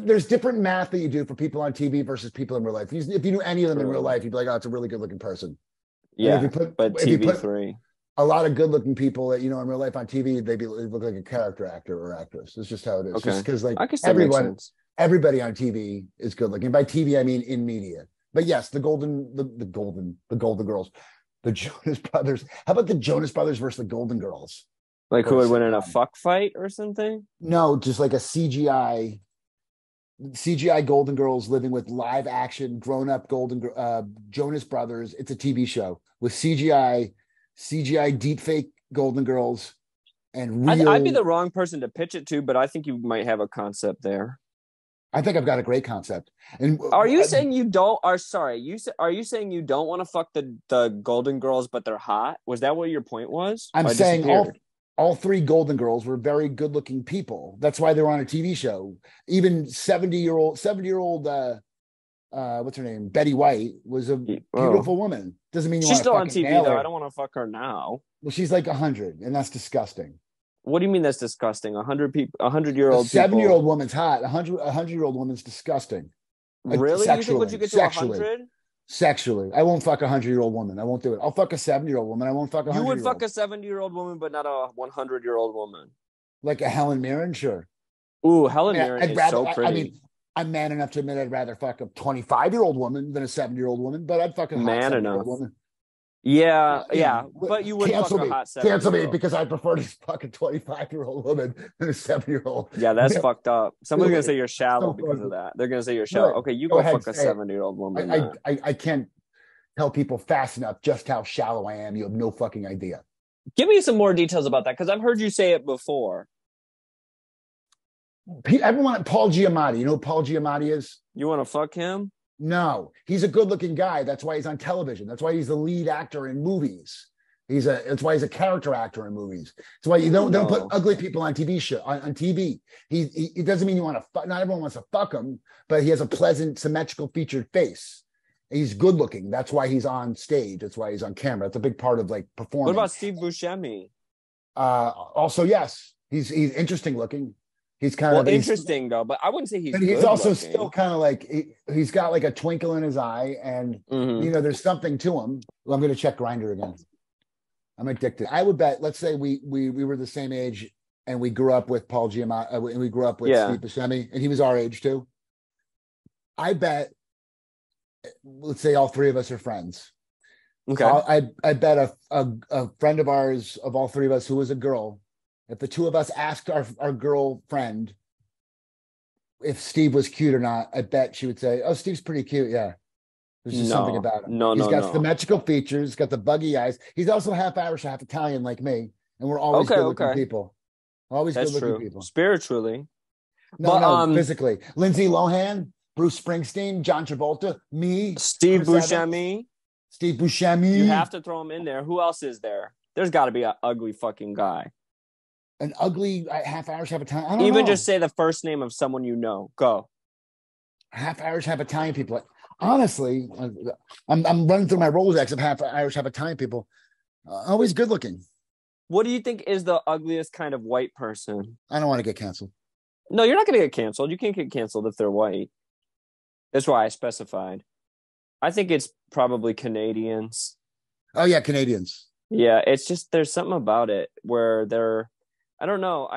[SPEAKER 3] There's different math that you do for people on TV versus people in real life. If you knew any of them in real life, you'd be like, "Oh, it's a really good looking person."
[SPEAKER 2] Yeah, but TV3.
[SPEAKER 3] A lot of good looking people that in real life on TV, they look like a character actor or actress. It's just how it is.
[SPEAKER 2] Okay.
[SPEAKER 3] Just because like everybody on TV is good looking. By TV, I mean in media. But yes, the Golden Girls, the Jonas Brothers. How about the Jonas Brothers versus the Golden Girls?
[SPEAKER 2] Like who would win in a fuck fight or something?
[SPEAKER 3] No, just like a CGI Golden Girls living with live action grown up Jonas Brothers. It's a TV show with CGI deep fake Golden Girls and real.
[SPEAKER 2] I'd be the wrong person to pitch it to, but I think you might have a concept there.
[SPEAKER 3] I think I've got a great concept. And
[SPEAKER 2] are you saying you don't? Are you saying you don't want to fuck the Golden Girls, but they're hot? Was that what your point was?
[SPEAKER 3] I'm saying all 3 Golden Girls were very good-looking people. That's why they were on a TV show. Even 70-year-old, what's her name? Betty White was a beautiful woman. Doesn't mean
[SPEAKER 2] she's still on TV though. I don't want to fuck her now.
[SPEAKER 3] Well, she's like 100, and that's disgusting.
[SPEAKER 2] What do you mean that's disgusting? 100-year-old
[SPEAKER 3] 70-year-old woman's hot. 100-year-old woman's disgusting.
[SPEAKER 2] Really? You think once you get to 100?
[SPEAKER 3] Sexually, I won't fuck a 100-year-old woman. I won't do it. I'll fuck a 70-year-old woman. I won't fuck a 100-year-old.
[SPEAKER 2] You would fuck a 70-year-old woman, but not a 100-year-old woman.
[SPEAKER 3] Like a Helen Mirren, sure.
[SPEAKER 2] Ooh, Helen Mirren is so pretty.
[SPEAKER 3] I mean, I'm man enough to admit I'd rather fuck a 25-year-old woman than a 70-year-old woman, but I'd fuck a man enough woman.
[SPEAKER 2] Yeah, but you wouldn't fuck a hot 70-year-old.
[SPEAKER 3] Cancel me because I prefer to fuck a 25-year-old woman than a 7-year-old.
[SPEAKER 2] Yeah, that's fucked up. Someone's going to say you're shallow because of that. They're going to say you're shallow. Okay, you go fuck a 70-year-old woman.
[SPEAKER 3] I can't tell people fast enough just how shallow I am. You have no fucking idea.
[SPEAKER 2] Give me some more details about that because I've heard you say it before.
[SPEAKER 3] Everyone, Paul Giamatti. You know who Paul Giamatti is?
[SPEAKER 2] You want to fuck him?
[SPEAKER 3] No, he's a good-looking guy. That's why he's on television. That's why he's the lead actor in movies. That's why he's a character actor in movies. That's why you don't put ugly people on TV on TV. He doesn't mean you want to fuck. Not everyone wants to fuck him, but he has a pleasant, symmetrical featured face. He's good looking. That's why he's on stage. That's why he's on camera. It's a big part of like performing.
[SPEAKER 2] What about Steve Buscemi?
[SPEAKER 3] Also, yes, he's interesting looking. He's kind of
[SPEAKER 2] interesting though, but I wouldn't say he's.
[SPEAKER 3] But he's also still kind of like he's got like a twinkle in his eye, and there's something to him. Well, I'm going to check Grindr again. I'm addicted. I would bet. Let's say we were the same age, and we grew up with Paul Giamatti, and we grew up with Steve Buscemi, and he was our age too. I bet. Let's say all three of us are friends. Okay. I bet a friend of ours, of all three of us, who was a girl, if the two of us asked our girlfriend if Steve was cute or not, I bet she would say, "Oh, Steve's pretty cute." Yeah, there's just something about him. He's got symmetrical features. He's got the buggy eyes. He's also half Irish, half Italian, like me, and we're always good-looking people. Always good-looking people.
[SPEAKER 2] Spiritually,
[SPEAKER 3] no, physically. Lindsay Lohan, Bruce Springsteen, John Travolta, me,
[SPEAKER 2] Steve Buscemi.
[SPEAKER 3] Steve Buscemi.
[SPEAKER 2] You have to throw him in there. Who else is there? There's got to be an ugly fucking guy.
[SPEAKER 3] An ugly half Irish, half Italian. I don't
[SPEAKER 2] Even
[SPEAKER 3] know.
[SPEAKER 2] just say the first name of someone you know. Go.
[SPEAKER 3] Half Irish, half Italian people. Honestly, I'm running through my Rolodex of half Irish, half Italian people. Always good looking.
[SPEAKER 2] What do you think is the ugliest kind of white person?
[SPEAKER 3] I don't want to get canceled.
[SPEAKER 2] No, you're not going to get canceled. You can't get canceled if they're white. That's why I specified. I think it's probably Canadians.
[SPEAKER 3] Oh, yeah, Canadians.
[SPEAKER 2] Yeah, it's just there's something about it where they're, I don't know.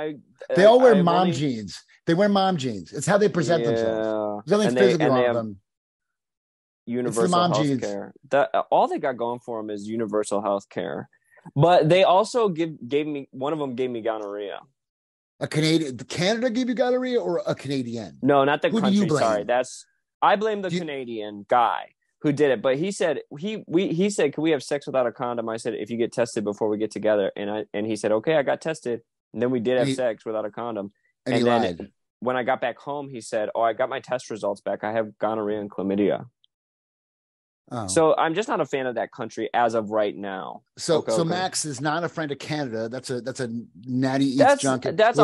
[SPEAKER 3] They all wear mom jeans. They wear mom jeans. It's how they present themselves. There's nothing physically wrong with them.
[SPEAKER 2] Universal health care. All they got going for them is universal health care. But they also gave me, one of them gave me gonorrhea.
[SPEAKER 3] A Canadian, Canada gave you gonorrhea, or a Canadian?
[SPEAKER 2] No, not the country.
[SPEAKER 3] Do you blame?
[SPEAKER 2] Sorry, I blame the Canadian guy who did it. But he said he said, "Can we have sex without a condom?" I said, "If you get tested before we get together." And he said, "Okay, I got tested." And then we did have sex without a condom.
[SPEAKER 3] And then lied.
[SPEAKER 2] When I got back home, he said, "Oh, I got my test results back. I have gonorrhea and chlamydia." Oh. So I'm just not a fan of that country as of right now.
[SPEAKER 3] So Max is not a friend of Canada. That's a Natty Eats Junk.
[SPEAKER 2] That's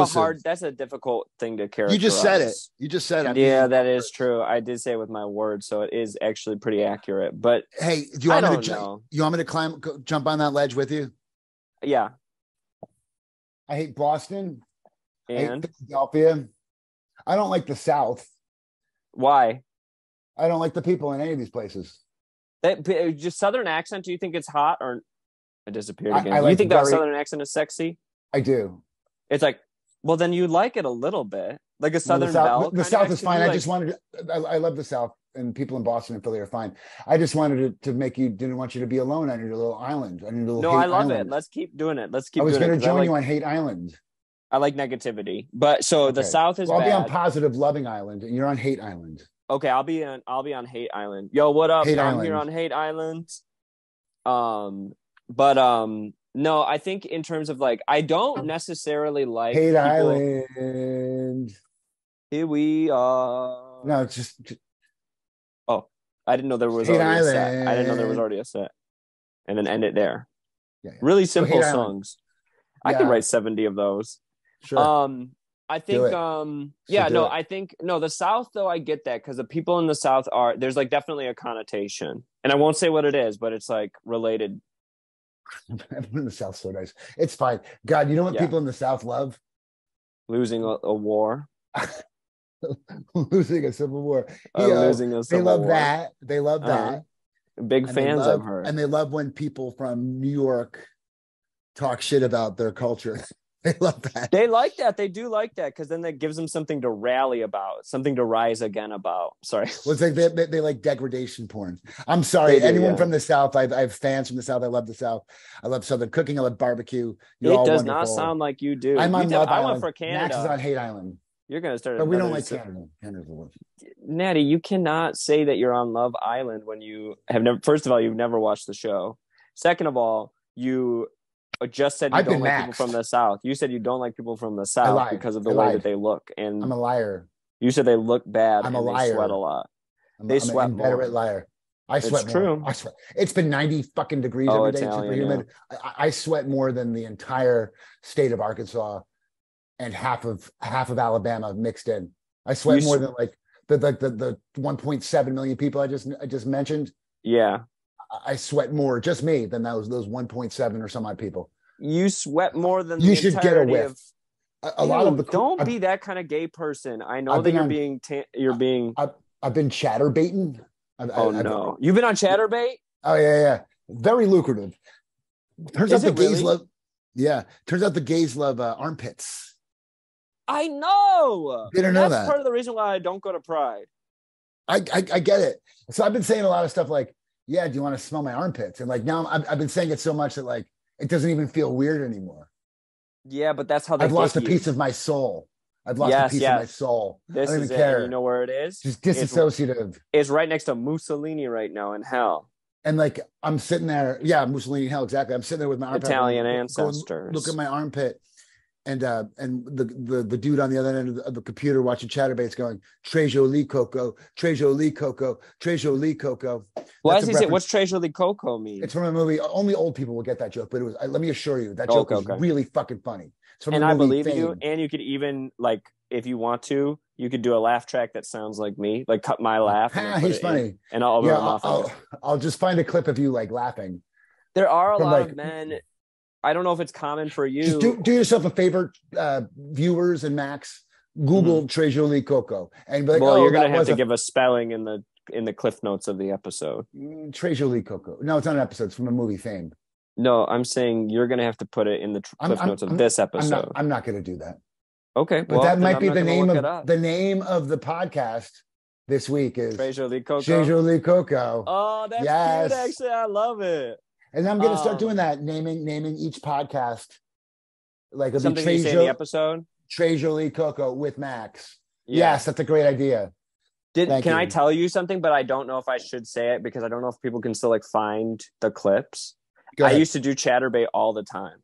[SPEAKER 2] a difficult thing to characterize.
[SPEAKER 3] You just said it.
[SPEAKER 2] Yeah, that is true. I did say it with my words, so it is actually pretty accurate. But
[SPEAKER 3] hey, do you want me to jump on that ledge with you?
[SPEAKER 2] Yeah.
[SPEAKER 3] I hate Boston.
[SPEAKER 2] And
[SPEAKER 3] I hate Philadelphia. I don't like the South.
[SPEAKER 2] Why?
[SPEAKER 3] I don't like the people in any of these places.
[SPEAKER 2] Just Southern accent. Do you think it's hot, or it disappeared again? You think that Southern accent is sexy?
[SPEAKER 3] I do.
[SPEAKER 2] It's like, well, then you like it a little bit, like a Southern belle.
[SPEAKER 3] The South is fine. I just wanted to. I love the South, and people in Boston and Philly are fine. I just wanted to make you. Didn't want you to be alone on your little island.
[SPEAKER 2] I love it. Let's keep doing it.
[SPEAKER 3] I was going to join you on Hate Island.
[SPEAKER 2] I like negativity, but the South is.
[SPEAKER 3] I'll be on Positive Loving Island, and you're on Hate Island.
[SPEAKER 2] Okay, I'll be on Hate Island. Yo, what up? I'm here on Hate Island. No, I think in terms of like, I don't necessarily like
[SPEAKER 3] Hate Island.
[SPEAKER 2] Here we are.
[SPEAKER 3] No, it's just.
[SPEAKER 2] Oh, I didn't know there was already a set. I didn't know there was already a set, and then end it there. Yeah. Really simple songs. I could write 70 of those.
[SPEAKER 3] Sure.
[SPEAKER 2] I think, the South, though, I get that because the people in the South there's like definitely a connotation, and I won't say what it is, but it's like related.
[SPEAKER 3] Everyone in the South so nice. It's fine. God, you know what people in the South love?
[SPEAKER 2] Losing a war.
[SPEAKER 3] Losing a civil war.
[SPEAKER 2] Losing a civil war.
[SPEAKER 3] They love that.
[SPEAKER 2] Big fans, I've heard.
[SPEAKER 3] And they love when people from New York talk shit about their culture. They love that.
[SPEAKER 2] They like that. They do like that because then that gives them something to rally about, something to rise again about. Sorry.
[SPEAKER 3] Well, it's like they like degradation porn. I'm sorry. Anyone from the South, I have fans from the South. I love the South. I love Southern cooking. I love barbecue. You're all
[SPEAKER 2] does
[SPEAKER 3] wonderful.
[SPEAKER 2] not sound like you do.
[SPEAKER 3] I'm on Love Island.
[SPEAKER 2] I went for Canada.
[SPEAKER 3] Max is on Hate Island.
[SPEAKER 2] You're going to start.
[SPEAKER 3] But we don't like Canada. Canada's the worst.
[SPEAKER 2] Natty, you cannot say that you're on Love Island when you have never. First of all, you've never watched the show. Second of all, you just said you don't like people from the South. You said you don't like people from the South because of the way that they look. And
[SPEAKER 3] I'm a liar.
[SPEAKER 2] You said they look bad.
[SPEAKER 3] I'm a liar.
[SPEAKER 2] They sweat a lot. They sweat
[SPEAKER 3] more. Inveterate liar. I sweat more.
[SPEAKER 2] True.
[SPEAKER 3] I sweat. It's been 90 fucking degrees every day. Super humid. I sweat more than the entire state of Arkansas and half of Alabama mixed in. I sweat more than like the 1.7 million people I just mentioned.
[SPEAKER 2] Yeah.
[SPEAKER 3] I sweat more, just me, than those 1.7 or some odd people.
[SPEAKER 2] You sweat more than
[SPEAKER 3] you
[SPEAKER 2] the
[SPEAKER 3] should get a whiff.
[SPEAKER 2] of.
[SPEAKER 3] A lot of the
[SPEAKER 2] don't be that kind of gay person. I know that you're being.
[SPEAKER 3] I've been chatterbaiting.
[SPEAKER 2] No, you've been on Chatterbait.
[SPEAKER 3] Oh yeah. Very lucrative. Turns out the gays love. Yeah, turns out the gays love armpits.
[SPEAKER 2] I know.
[SPEAKER 3] Didn't know that.
[SPEAKER 2] That's part of the reason why I don't go to Pride.
[SPEAKER 3] I get it. So I've been saying a lot of stuff like, "Yeah, do you want to smell my armpits?" And like now I've been saying it so much that like it doesn't even feel weird anymore.
[SPEAKER 2] Yeah, but that's how
[SPEAKER 3] I've lost a piece of my soul. I've lost a piece of my soul.
[SPEAKER 2] This
[SPEAKER 3] I don't
[SPEAKER 2] is
[SPEAKER 3] even care.
[SPEAKER 2] You know where it is?
[SPEAKER 3] Just disassociative.
[SPEAKER 2] It's right next to Mussolini right now in hell.
[SPEAKER 3] And like I'm sitting there, Mussolini in hell, exactly. I'm sitting there with my armpit.
[SPEAKER 2] Italian ancestors.
[SPEAKER 3] Look at my armpit, and the dude on the other end of the computer watching Chatterbait's going, "Très joli Coco, très joli Coco, très joli Coco."
[SPEAKER 2] Why does he say? What's très joli Coco mean?
[SPEAKER 3] It's from a movie. Only old people will get that joke, but it was. Let me assure you, that joke was really fucking funny. It's from
[SPEAKER 2] and
[SPEAKER 3] a movie,
[SPEAKER 2] I believe
[SPEAKER 3] Fame.
[SPEAKER 2] you. And you could even like, if you want to, you could do a laugh track that sounds like me, like cut my laugh.
[SPEAKER 3] He's funny,
[SPEAKER 2] and
[SPEAKER 3] I'll just find a clip of you like laughing.
[SPEAKER 2] There are a lot of men. I don't know if it's common for you.
[SPEAKER 3] Just do yourself a favor, viewers and Max. Google Très joli Coco, and be like,
[SPEAKER 2] you're gonna have to give a spelling in the cliff notes of the episode.
[SPEAKER 3] Très joli Coco. No, it's not an episode. It's from a movie, Fame.
[SPEAKER 2] No, I'm saying you're gonna have to put it in the cliff notes of this episode.
[SPEAKER 3] I'm not gonna do that.
[SPEAKER 2] Okay,
[SPEAKER 3] but that might be the name of the podcast this week is
[SPEAKER 2] Très joli Coco.
[SPEAKER 3] Très joli Coco.
[SPEAKER 2] Oh, that's cute. Actually, I love it.
[SPEAKER 3] And I'm going to start doing that, naming each podcast. Like
[SPEAKER 2] something you say in the episode.
[SPEAKER 3] Très joli Coco with Max. Yeah. Yes, that's a great idea.
[SPEAKER 2] Can I tell you something? But I don't know if I should say it because I don't know if people can still like find the clips. I used to do Chatterbait all the time.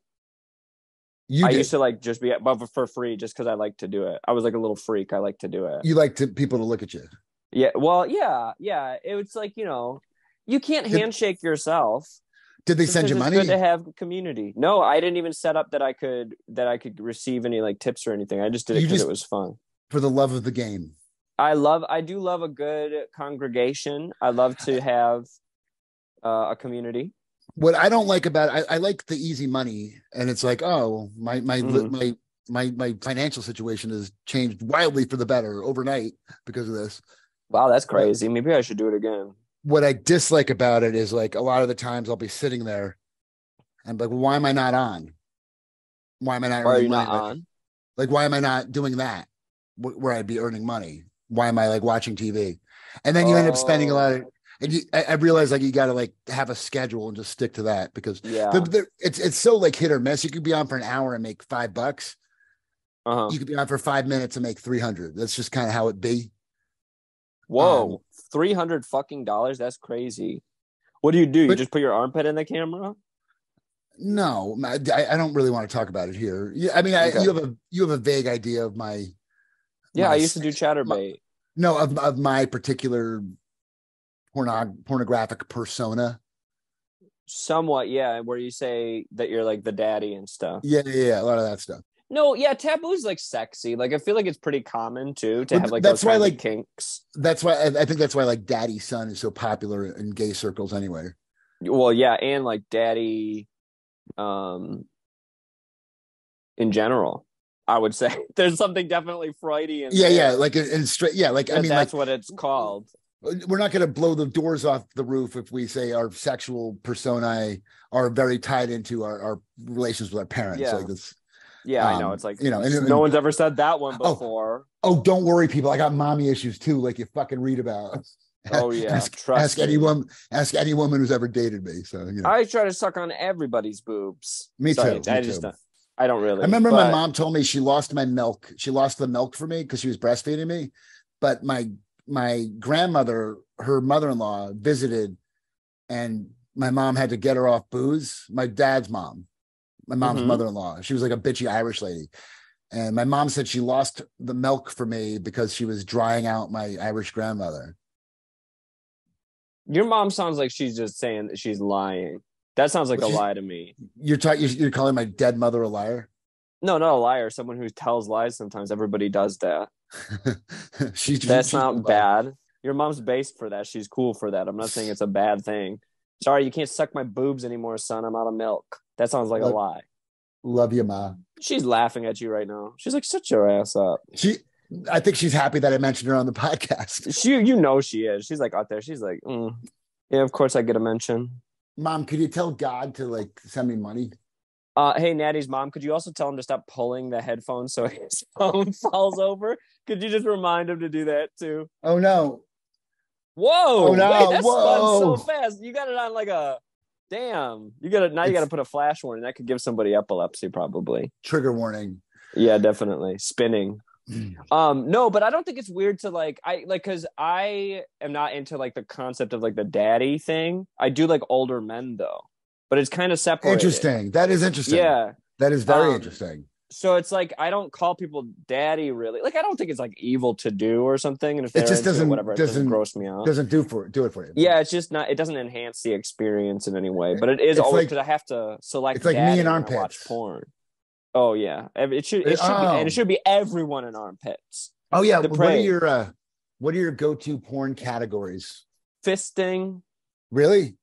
[SPEAKER 2] I used to like just be for free just because I like to do it. I was like a little freak. I like to do it.
[SPEAKER 3] You like people to look at you.
[SPEAKER 2] Yeah. Well, yeah. It was like, you can't handshake yourself.
[SPEAKER 3] Did they send you money?
[SPEAKER 2] It's good to have community. No, I didn't even set up that I could receive any like tips or anything. I just did it because it was fun. For the love of the game. I do love a good congregation. I love to have a community. What I don't like about it, I like the easy money, and it's like, oh, my financial situation has changed wildly for the better overnight because of this. Wow, that's crazy. Maybe I should do it again. What I dislike about it is like a lot of the times I'll be sitting there and like, well, why am I not on? Why am I not? Why are you not on? Like, why am I not doing that where I'd be earning money? Why am I like watching TV? And then you end up spending a lot of. And I realize like you got to like have a schedule and just stick to that because it's so like hit or miss. You could be on for an hour and make $5. You could be on for 5 minutes and make 300. That's just kind of how it be. Whoa, $300 fucking dollars. That's crazy. What do? You just put your armpit in the camera? No, I don't really want to talk about it here. Yeah, I mean, you have a vague idea of my. Yeah, I used to do Chatterbait. Of my particular pornographic persona. Somewhat, yeah. Where you say that you're like the daddy and stuff. Yeah, a lot of that stuff. No, yeah, taboo is like sexy. Like I feel like it's pretty common too to have like those kinds of kinks. That's why I think that's why like daddy son is so popular in gay circles anyway. Well, yeah, and like daddy, in general, I would say there's something definitely Freudian. Yeah, like in straight. Yeah, like I mean, that's like, what it's called. We're not going to blow the doors off the roof if we say our sexual personae are very tied into our relations with our parents. Yeah. Like this. Yeah, I know. It's like, and no one's ever said that one before. Oh, don't worry, people. I got mommy issues too, like you fucking read about. Oh, yeah. Ask any woman who's ever dated me. So, I try to suck on everybody's boobs. Me too. I don't really. I remember my mom told me she lost my milk. She lost the milk for me because she was breastfeeding me. But my grandmother, her mother-in-law, visited, and my mom had to get her off booze. My dad's mom. My mom's mother-in-law. She was like a bitchy Irish lady. And my mom said she lost the milk for me because she was drying out my Irish grandmother. Your mom sounds like she's just saying that she's lying. That sounds like a lie to me. You're calling my dead mother a liar? No, not a liar. Someone who tells lies sometimes. Everybody does that. That's not bad. Your mom's based for that. She's cool for that. I'm not saying it's a bad thing. Sorry, you can't suck my boobs anymore, son. I'm out of milk. That sounds like a lie.
[SPEAKER 3] Love you, Ma. She's
[SPEAKER 2] laughing at you right now. She's like, shut your ass up.
[SPEAKER 3] I think she's happy that I mentioned her on the podcast.
[SPEAKER 2] She is. She's like out there. She's like, yeah, of course I get a mention.
[SPEAKER 3] Mom, could you tell God to like send me money?
[SPEAKER 2] Hey, Natty's mom, could you also tell him to stop pulling the headphones so his phone falls over? Could you just remind him to do that too?
[SPEAKER 3] Oh no.
[SPEAKER 2] Whoa!
[SPEAKER 3] Oh no!
[SPEAKER 2] Wait, that
[SPEAKER 3] Whoa.
[SPEAKER 2] spun so fast. You got it on like a damn. You got to put a flash warning. That could give somebody epilepsy, probably.
[SPEAKER 3] Trigger warning.
[SPEAKER 2] Yeah, definitely spinning. No, but I don't think it's weird to because I am not into like the concept of like the daddy thing. I do like older men though, but it's kind of separated.
[SPEAKER 3] Interesting. That is interesting.
[SPEAKER 2] Yeah,
[SPEAKER 3] that is very interesting.
[SPEAKER 2] So it's like I don't call people daddy really. Like I don't think it's like evil to do or something. And if
[SPEAKER 3] it just doesn't
[SPEAKER 2] gross me out.
[SPEAKER 3] Doesn't do it for you.
[SPEAKER 2] Yeah, it's just not. It doesn't enhance the experience in any way. But it is always because I have to select.
[SPEAKER 3] It's like me in armpits.
[SPEAKER 2] Watch porn. Oh yeah, it should be, and it should be everyone in armpits.
[SPEAKER 3] Oh yeah. What are your go-to porn categories?
[SPEAKER 2] Fisting.
[SPEAKER 3] Really?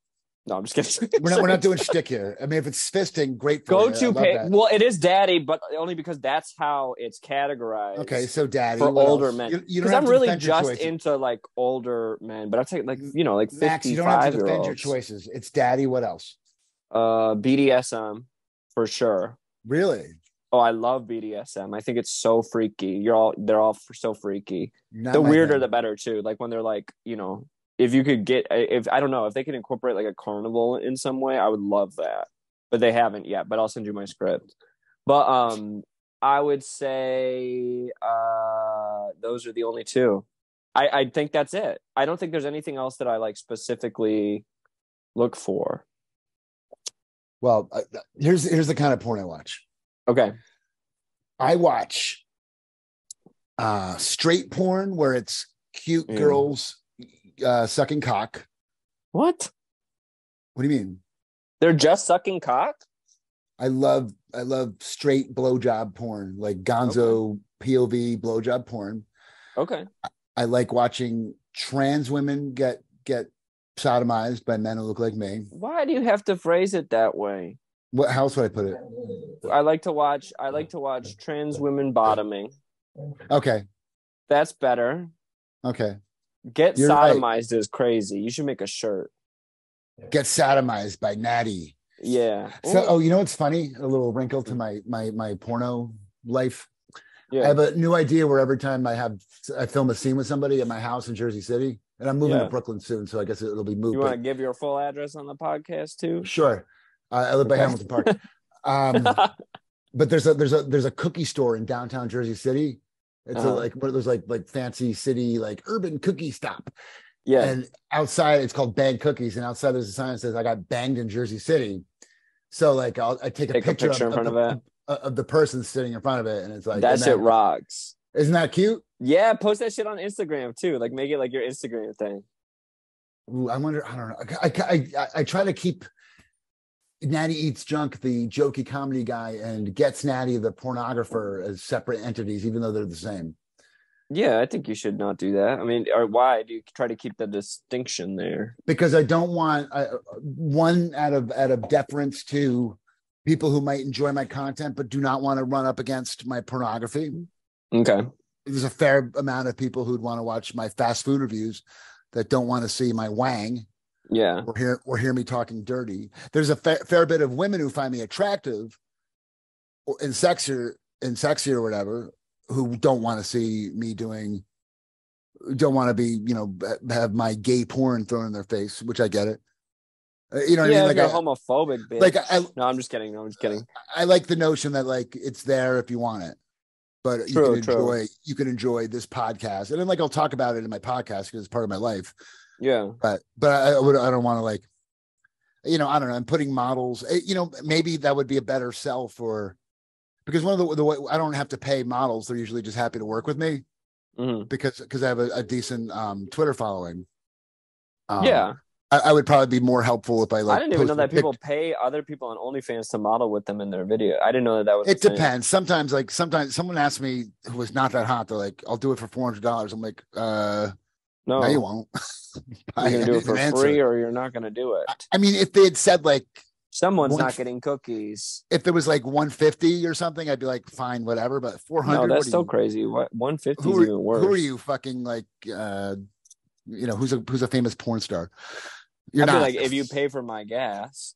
[SPEAKER 2] No, I'm just kidding.
[SPEAKER 3] We're not doing shtick here. I mean, if it's fisting, great.
[SPEAKER 2] Go-to well, it is daddy, but only because that's how it's categorized.
[SPEAKER 3] Okay, so daddy
[SPEAKER 2] for older men.
[SPEAKER 3] Because
[SPEAKER 2] I'm really just into like older men, but I'd say like 55
[SPEAKER 3] Max, you don't have to defend your choices. It's daddy. What else?
[SPEAKER 2] BDSM for sure.
[SPEAKER 3] Really?
[SPEAKER 2] Oh, I love BDSM. I think it's so freaky. They're all so freaky. The weirder, the better too. Like when they're like, if you could if they could incorporate like a carnival in some way, I would love that. But they haven't yet. But I'll send you my script. But I would say those are the only two. I think that's it. I don't think there's anything else that I like specifically look for.
[SPEAKER 3] Well, here's the kind of porn I watch.
[SPEAKER 2] Okay.
[SPEAKER 3] I watch straight porn where it's cute girls sucking cock.
[SPEAKER 2] What?
[SPEAKER 3] What do you mean?
[SPEAKER 2] They're just sucking cock?
[SPEAKER 3] I love straight blowjob porn, like gonzo POV blowjob porn.
[SPEAKER 2] Okay.
[SPEAKER 3] I like watching trans women get sodomized by men who look like me.
[SPEAKER 2] Why do you have to phrase it that way?
[SPEAKER 3] How else would I put it?
[SPEAKER 2] I like to watch trans women bottoming.
[SPEAKER 3] Okay.
[SPEAKER 2] That's better.
[SPEAKER 3] Okay.
[SPEAKER 2] Get You're sodomized right. is crazy. You should make a shirt.
[SPEAKER 3] Get sodomized by Natty.
[SPEAKER 2] Yeah.
[SPEAKER 3] So, you know what's funny? A little wrinkle to my porno life. Yeah. I have a new idea where every time I film a scene with somebody at my house in Jersey City, and I'm moving to Brooklyn soon, so I guess it'll be moved.
[SPEAKER 2] You want to give your full address on the podcast too?
[SPEAKER 3] Sure. I live by Hamilton Park. But there's a cookie store in downtown Jersey City. It's like one of those like fancy city like urban cookie stop. Yeah. And outside it's called Bag Cookies, and outside there's a sign that says I got banged in Jersey City. So like I take a picture
[SPEAKER 2] in front of it.
[SPEAKER 3] Of the person sitting in front of it, and it's like
[SPEAKER 2] that shit rocks.
[SPEAKER 3] Isn't that cute?
[SPEAKER 2] Yeah, post that shit on Instagram too. Like make it like your Instagram thing.
[SPEAKER 3] Ooh, I wonder. I don't know. I try to keep Natty Eats Junk, the jokey comedy guy, and GetsNatty, the pornographer, as separate entities, even though they're the same.
[SPEAKER 2] Yeah, I think you should not do that. I mean, or why do you try to keep the distinction there?
[SPEAKER 3] Because I don't want one out of deference to people who might enjoy my content but do not want to run up against my pornography.
[SPEAKER 2] Okay.
[SPEAKER 3] There's a fair amount of people who'd want to watch my fast food reviews that don't want to see my wang.
[SPEAKER 2] Yeah.
[SPEAKER 3] Or hear me talking dirty. There's a fair bit of women who find me attractive and sexier or whatever, who don't want to see me don't want to be, have my gay porn thrown in their face, which I get it. You know what I mean? Like
[SPEAKER 2] you're homophobic, bitch.
[SPEAKER 3] Like
[SPEAKER 2] no, I'm just kidding.
[SPEAKER 3] I like the notion that like it's there if you want it, but you can enjoy this podcast, and then like I'll talk about it in my podcast because it's part of my life.
[SPEAKER 2] Yeah,
[SPEAKER 3] but I don't want to like, I don't know. I'm putting models. Maybe that would be a better sell because one of the way I don't have to pay models. They're usually just happy to work with me because I have a decent Twitter following.
[SPEAKER 2] Yeah.
[SPEAKER 3] I would probably be more helpful if I like.
[SPEAKER 2] I didn't even know that people pay other people on OnlyFans to model with them in their video. I didn't know that was.
[SPEAKER 3] It depends. Sometimes someone asks me who was not that hot. They're like, "I'll do it for $400." I'm like,
[SPEAKER 2] No,
[SPEAKER 3] you won't.
[SPEAKER 2] You're going to do it for free or you're not going to do it.
[SPEAKER 3] I mean, if they had said like,
[SPEAKER 2] someone's not getting cookies.
[SPEAKER 3] If there was like 150 or something, I'd be like, fine, whatever. But 400.
[SPEAKER 2] No, that's so crazy. What 150 is even worse.
[SPEAKER 3] Who are you fucking like? Who's a famous porn star?
[SPEAKER 2] I'd be like, if you pay for my gas.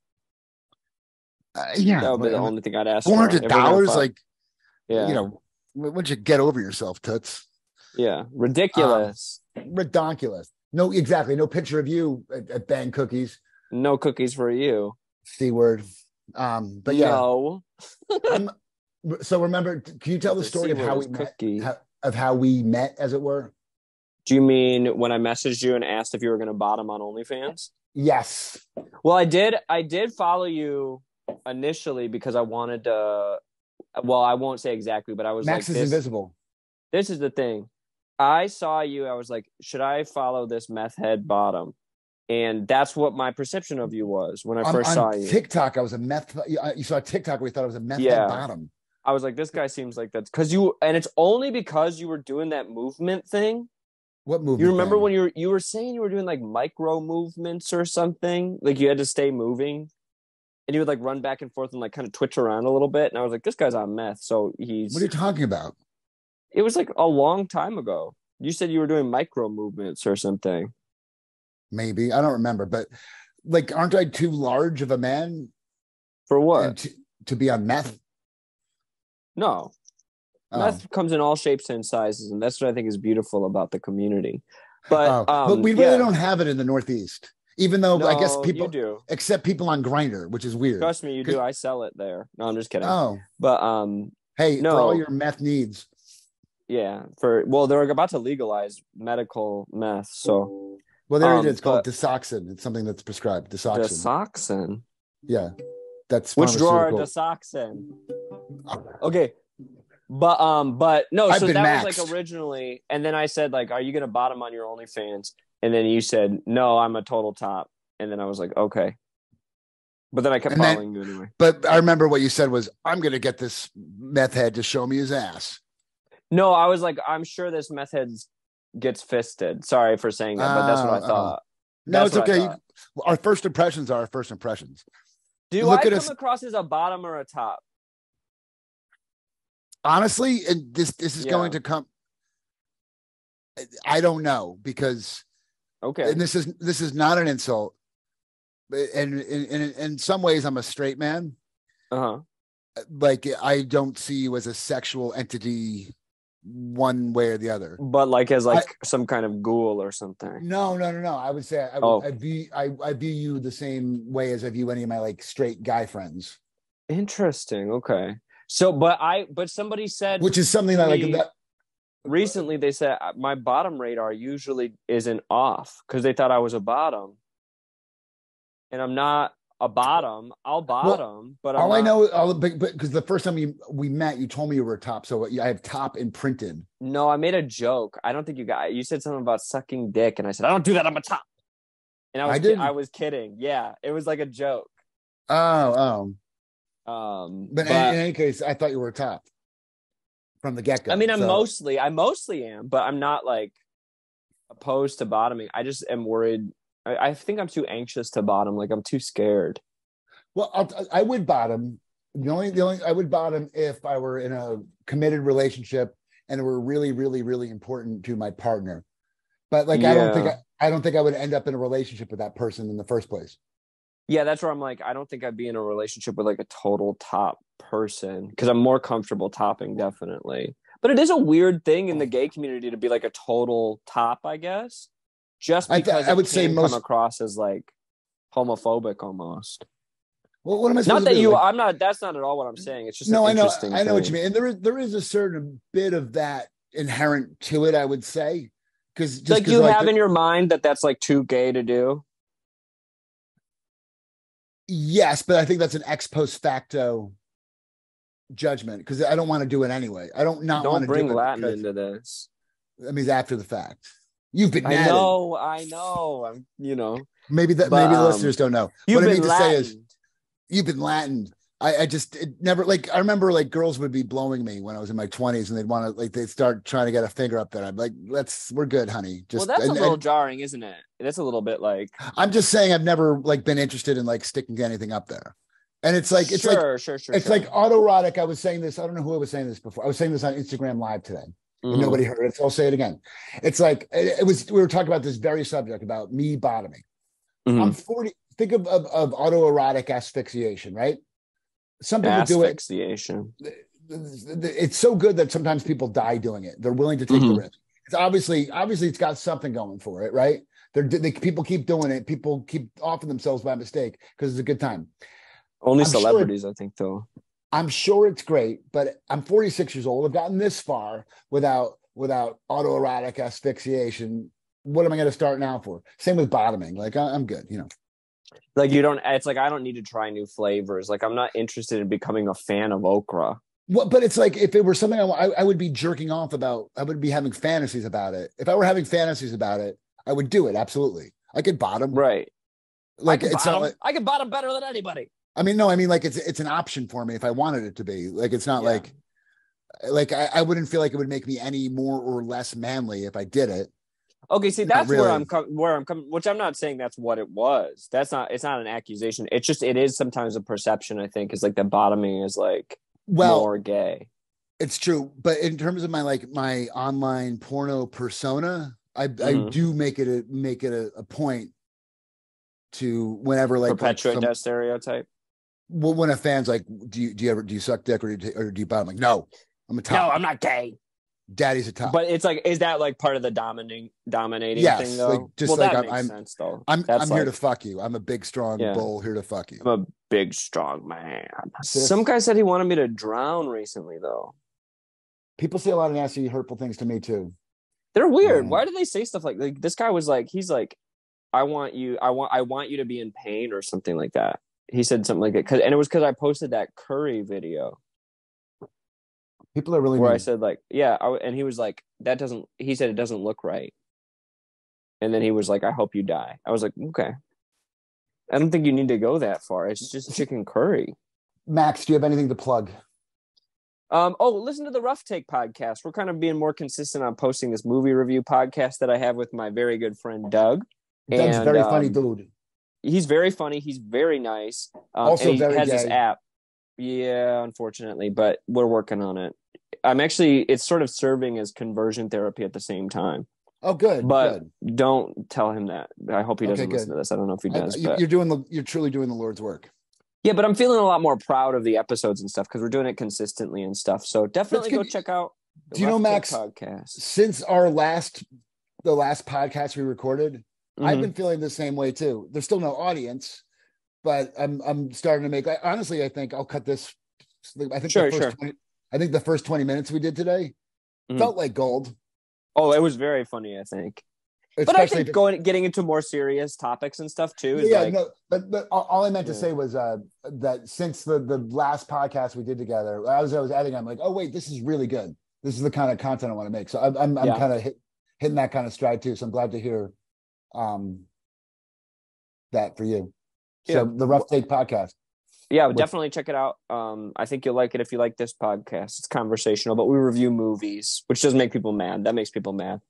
[SPEAKER 3] Yeah,
[SPEAKER 2] that would be the only thing I'd ask.
[SPEAKER 3] $400, like,
[SPEAKER 2] yeah,
[SPEAKER 3] once you get over yourself, toots.
[SPEAKER 2] Yeah, ridiculous.
[SPEAKER 3] Ridiculous. No, exactly. No picture of you at Bang Cookies.
[SPEAKER 2] No cookies for you.
[SPEAKER 3] C word. But yeah.
[SPEAKER 2] No.
[SPEAKER 3] So remember, can you tell the story of how we met? Of how we met, as it were?
[SPEAKER 2] Do you mean when I messaged you and asked if you were going to bottom on OnlyFans?
[SPEAKER 3] Yes.
[SPEAKER 2] Well, I did follow you initially because I wanted to. Well, I won't say exactly, but I was
[SPEAKER 3] Max
[SPEAKER 2] like,
[SPEAKER 3] is invisible.
[SPEAKER 2] This is the thing. I saw you. I was like, should I follow this meth head bottom? And that's what my perception of you was when I first saw you.
[SPEAKER 3] TikTok, I was a meth. You saw a TikTok where you thought I was a meth head bottom.
[SPEAKER 2] I was like, this guy seems like that's because you, and it's only because you were doing that movement thing.
[SPEAKER 3] What movement?
[SPEAKER 2] You remember when you were saying you were doing like micro movements or something? Like you had to stay moving, and you would like run back and forth and like kind of twitch around a little bit. And I was like, this guy's on meth, so he's.
[SPEAKER 3] What are you talking about?
[SPEAKER 2] It was like a long time ago. You said you were doing micro movements or something.
[SPEAKER 3] Maybe. I don't remember, but like, aren't I too large of a man?
[SPEAKER 2] For what?
[SPEAKER 3] To be on meth?
[SPEAKER 2] No. Meth comes in all shapes and sizes, and that's what I think is beautiful about the community. But
[SPEAKER 3] we really don't have it in the Northeast, even though I guess people
[SPEAKER 2] do.
[SPEAKER 3] Except people on Grindr, which is weird.
[SPEAKER 2] Trust me, you do. I sell it there. No, I'm just kidding.
[SPEAKER 3] Oh.
[SPEAKER 2] But
[SPEAKER 3] hey, for all your meth needs.
[SPEAKER 2] Yeah, they're about to legalize medical meth, so.
[SPEAKER 3] Well, there it is. It's called Desoxin. It's something that's prescribed. Desoxin.
[SPEAKER 2] Desoxin.
[SPEAKER 3] Yeah, that's
[SPEAKER 2] which drawer? Desoxin. Okay, but no. So that was like originally, and then I said like, "Are you going to bottom on your OnlyFans?" And then you said, "No, I'm a total top." And then I was like, "Okay." But then I kept following you anyway.
[SPEAKER 3] But I remember what you said was, "I'm going to get this meth head to show me his ass."
[SPEAKER 2] No, I was like, I'm sure this meth head gets fisted. Sorry for saying that, but that's what I thought.
[SPEAKER 3] No, it's okay. Our first impressions are our first impressions.
[SPEAKER 2] Do I come across as a bottom or a top?
[SPEAKER 3] Honestly, and this is going to come. I don't know because.
[SPEAKER 2] Okay.
[SPEAKER 3] And this is not an insult, and in some ways I'm a straight man. Like I don't see you as a sexual entity. One way or the other,
[SPEAKER 2] but like as like some kind of ghoul or something.
[SPEAKER 3] No. I would say I view you the same way as I view any of my like straight guy friends.
[SPEAKER 2] Interesting. Okay. So, but somebody said,
[SPEAKER 3] which is something that like that.
[SPEAKER 2] Recently, they said my bottom radar usually isn't off because they thought I was a bottom, and I'm not. A bottom, I'll bottom, but
[SPEAKER 3] I know, because the first time we met, you told me you were a top, so I have top imprinted.
[SPEAKER 2] No, I made a joke. I don't think you said something about sucking dick, and I said I don't do that. I'm a top, and I was kidding. Yeah, it was like a joke.
[SPEAKER 3] But in any case, I thought you were a top from the get go.
[SPEAKER 2] I mean, I mostly am, but I'm not like opposed to bottoming. I just am worried. I think I'm too anxious to bottom. Like I'm too scared.
[SPEAKER 3] Well, I would bottom. The only I would bottom if I were in a committed relationship and it were really, really, really important to my partner. But like, I don't think I would end up in a relationship with that person in the first place.
[SPEAKER 2] Yeah, that's where I'm like, I don't think I'd be in a relationship with like a total top person because I'm more comfortable topping, definitely. But it is a weird thing in the gay community to be like a total top, I guess. Just because I would say most come across as like homophobic almost.
[SPEAKER 3] Well, what am I supposed
[SPEAKER 2] to
[SPEAKER 3] do?
[SPEAKER 2] I'm not. That's not at all what I'm saying. It's just
[SPEAKER 3] I know what you mean, and there is a certain bit of that inherent to it. I would say because
[SPEAKER 2] like you have in your mind that that's like too gay to do.
[SPEAKER 3] Yes, but I think that's an ex post facto judgment because I don't want to do it anyway. I don't want to
[SPEAKER 2] bring Latin into this.
[SPEAKER 3] I mean, after the fact. You've been
[SPEAKER 2] natted. I know. I'm,
[SPEAKER 3] maybe the listeners don't know. What I mean to say is you've been Latin. I just it never like I remember like girls would be blowing me when I was in my 20s and they'd want to like they'd start trying to get a finger up there. I'm like, we're good, honey. Just
[SPEAKER 2] well, that's a little jarring, isn't it? That's a little bit like
[SPEAKER 3] I'm just saying I've never like been interested in like sticking anything up there. And it's like it's like autoerotic. I was saying this, I don't know who I was saying this before. I was saying this on Instagram Live today. And nobody heard it. So I'll say it again. It's like it was we were talking about this very subject about me bottoming. I'm 40. Think of autoerotic asphyxiation, right? Some people do it.
[SPEAKER 2] Asphyxiation.
[SPEAKER 3] It's so good that sometimes people die doing it. They're willing to take the risk. It's obviously it's got something going for it, right? People keep doing it. People keep offing themselves by mistake because it's a good time.
[SPEAKER 2] Only celebrities, I think, though.
[SPEAKER 3] I'm sure it's great, but I'm 46 years old. I've gotten this far without autoerotic asphyxiation. What am I going to start now for? Same with bottoming. Like I'm good, you know.
[SPEAKER 2] Like you don't. It's like I don't need to try new flavors. Like I'm not interested in becoming a fan of okra.
[SPEAKER 3] Well, but it's like if it were something I would be jerking off about. I would be having fantasies about it. If I were having fantasies about it, I would do it. Absolutely, I could bottom.
[SPEAKER 2] Right.
[SPEAKER 3] Like
[SPEAKER 2] it's not like I can bottom better than anybody.
[SPEAKER 3] I mean, no, I mean like it's an option for me if I wanted it to be. Like it's not like I wouldn't feel like it would make me any more or less manly if I did it.
[SPEAKER 2] Okay, see, that's really where I'm coming, which I'm not saying that's what it was. It's not an accusation. It's just, it is sometimes a perception, I think, is like the bottoming is like more gay.
[SPEAKER 3] It's true. But in terms of my online porno persona, I do make it a point to whenever like
[SPEAKER 2] perpetuate that stereotype.
[SPEAKER 3] Well, when a fan's like, do you suck dick or do you bottom? Like, no, I'm a top.
[SPEAKER 2] No, I'm not gay.
[SPEAKER 3] Daddy's a top.
[SPEAKER 2] But it's like, is that like part of the dominating thing though?
[SPEAKER 3] Like, just like
[SPEAKER 2] that makes sense though.
[SPEAKER 3] I'm here to fuck you. I'm a big strong bull here to fuck you.
[SPEAKER 2] I'm a big strong man. Some guy said he wanted me to drown recently though.
[SPEAKER 3] People say a lot of nasty, hurtful things to me too.
[SPEAKER 2] They're weird. Why do they say stuff like this guy was like, he's like, I want you to be in pain or something like that. He said something like it, and it was because I posted that curry video.
[SPEAKER 3] People are really
[SPEAKER 2] where
[SPEAKER 3] mean.
[SPEAKER 2] I said like, and he was like, he said it doesn't look right. And then he was like, I hope you die. I was like, okay. I don't think you need to go that far. It's just chicken curry.
[SPEAKER 3] Max, do you have anything to plug?
[SPEAKER 2] Listen to the Rough Take podcast. We're kind of being more consistent on posting this movie review podcast that I have with my very good friend Doug.
[SPEAKER 3] Doug's a very funny dude.
[SPEAKER 2] He's very funny. He's very nice.
[SPEAKER 3] Also,
[SPEAKER 2] and he has this app. Yeah, unfortunately, but we're working on it. It's sort of serving as conversion therapy at the same time.
[SPEAKER 3] Oh, good.
[SPEAKER 2] But don't tell him that. I hope he doesn't listen to this. I don't know if he does.
[SPEAKER 3] You're truly doing the Lord's work.
[SPEAKER 2] Yeah, but I'm feeling a lot more proud of the episodes and stuff because we're doing it consistently and stuff. So definitely go check out the
[SPEAKER 3] Do you know, Max,
[SPEAKER 2] podcast.
[SPEAKER 3] Since the last podcast we recorded, I've been feeling the same way too. There's still no audience, but I'm starting to make. Honestly, I think I'll cut this. I think the first 20 minutes we did today felt like gold.
[SPEAKER 2] Oh, it was very funny. I think, but I think getting into more serious topics and stuff too.
[SPEAKER 3] But all I meant to say was that since the last podcast we did together, as I was editing, I'm like, oh wait, this is really good. This is the kind of content I want to make. So I'm kind of hitting that kind of stride too. So I'm glad to hear that for you. So the Rough Take podcast.
[SPEAKER 2] Yeah, definitely check it out. I think you'll like it if you like this podcast. It's conversational, but we review movies, which does make people mad. That makes people mad.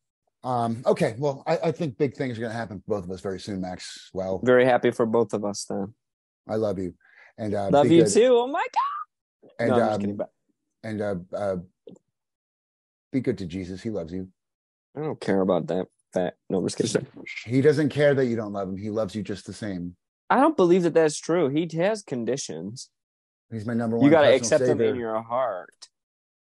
[SPEAKER 3] Okay, well, I think big things are going to happen for both of us very soon, Max. Well,
[SPEAKER 2] very happy for both of us then.
[SPEAKER 3] I love you. And
[SPEAKER 2] love you too. Oh my God.
[SPEAKER 3] And,
[SPEAKER 2] no, I'm just kidding.
[SPEAKER 3] And be good to Jesus. He loves you.
[SPEAKER 2] I don't care about that. No, I'm just kidding.
[SPEAKER 3] He doesn't care that you don't love him. He loves you just the same.
[SPEAKER 2] I don't believe that that's true. He has conditions.
[SPEAKER 3] He's my number one.
[SPEAKER 2] You got to accept them in your heart.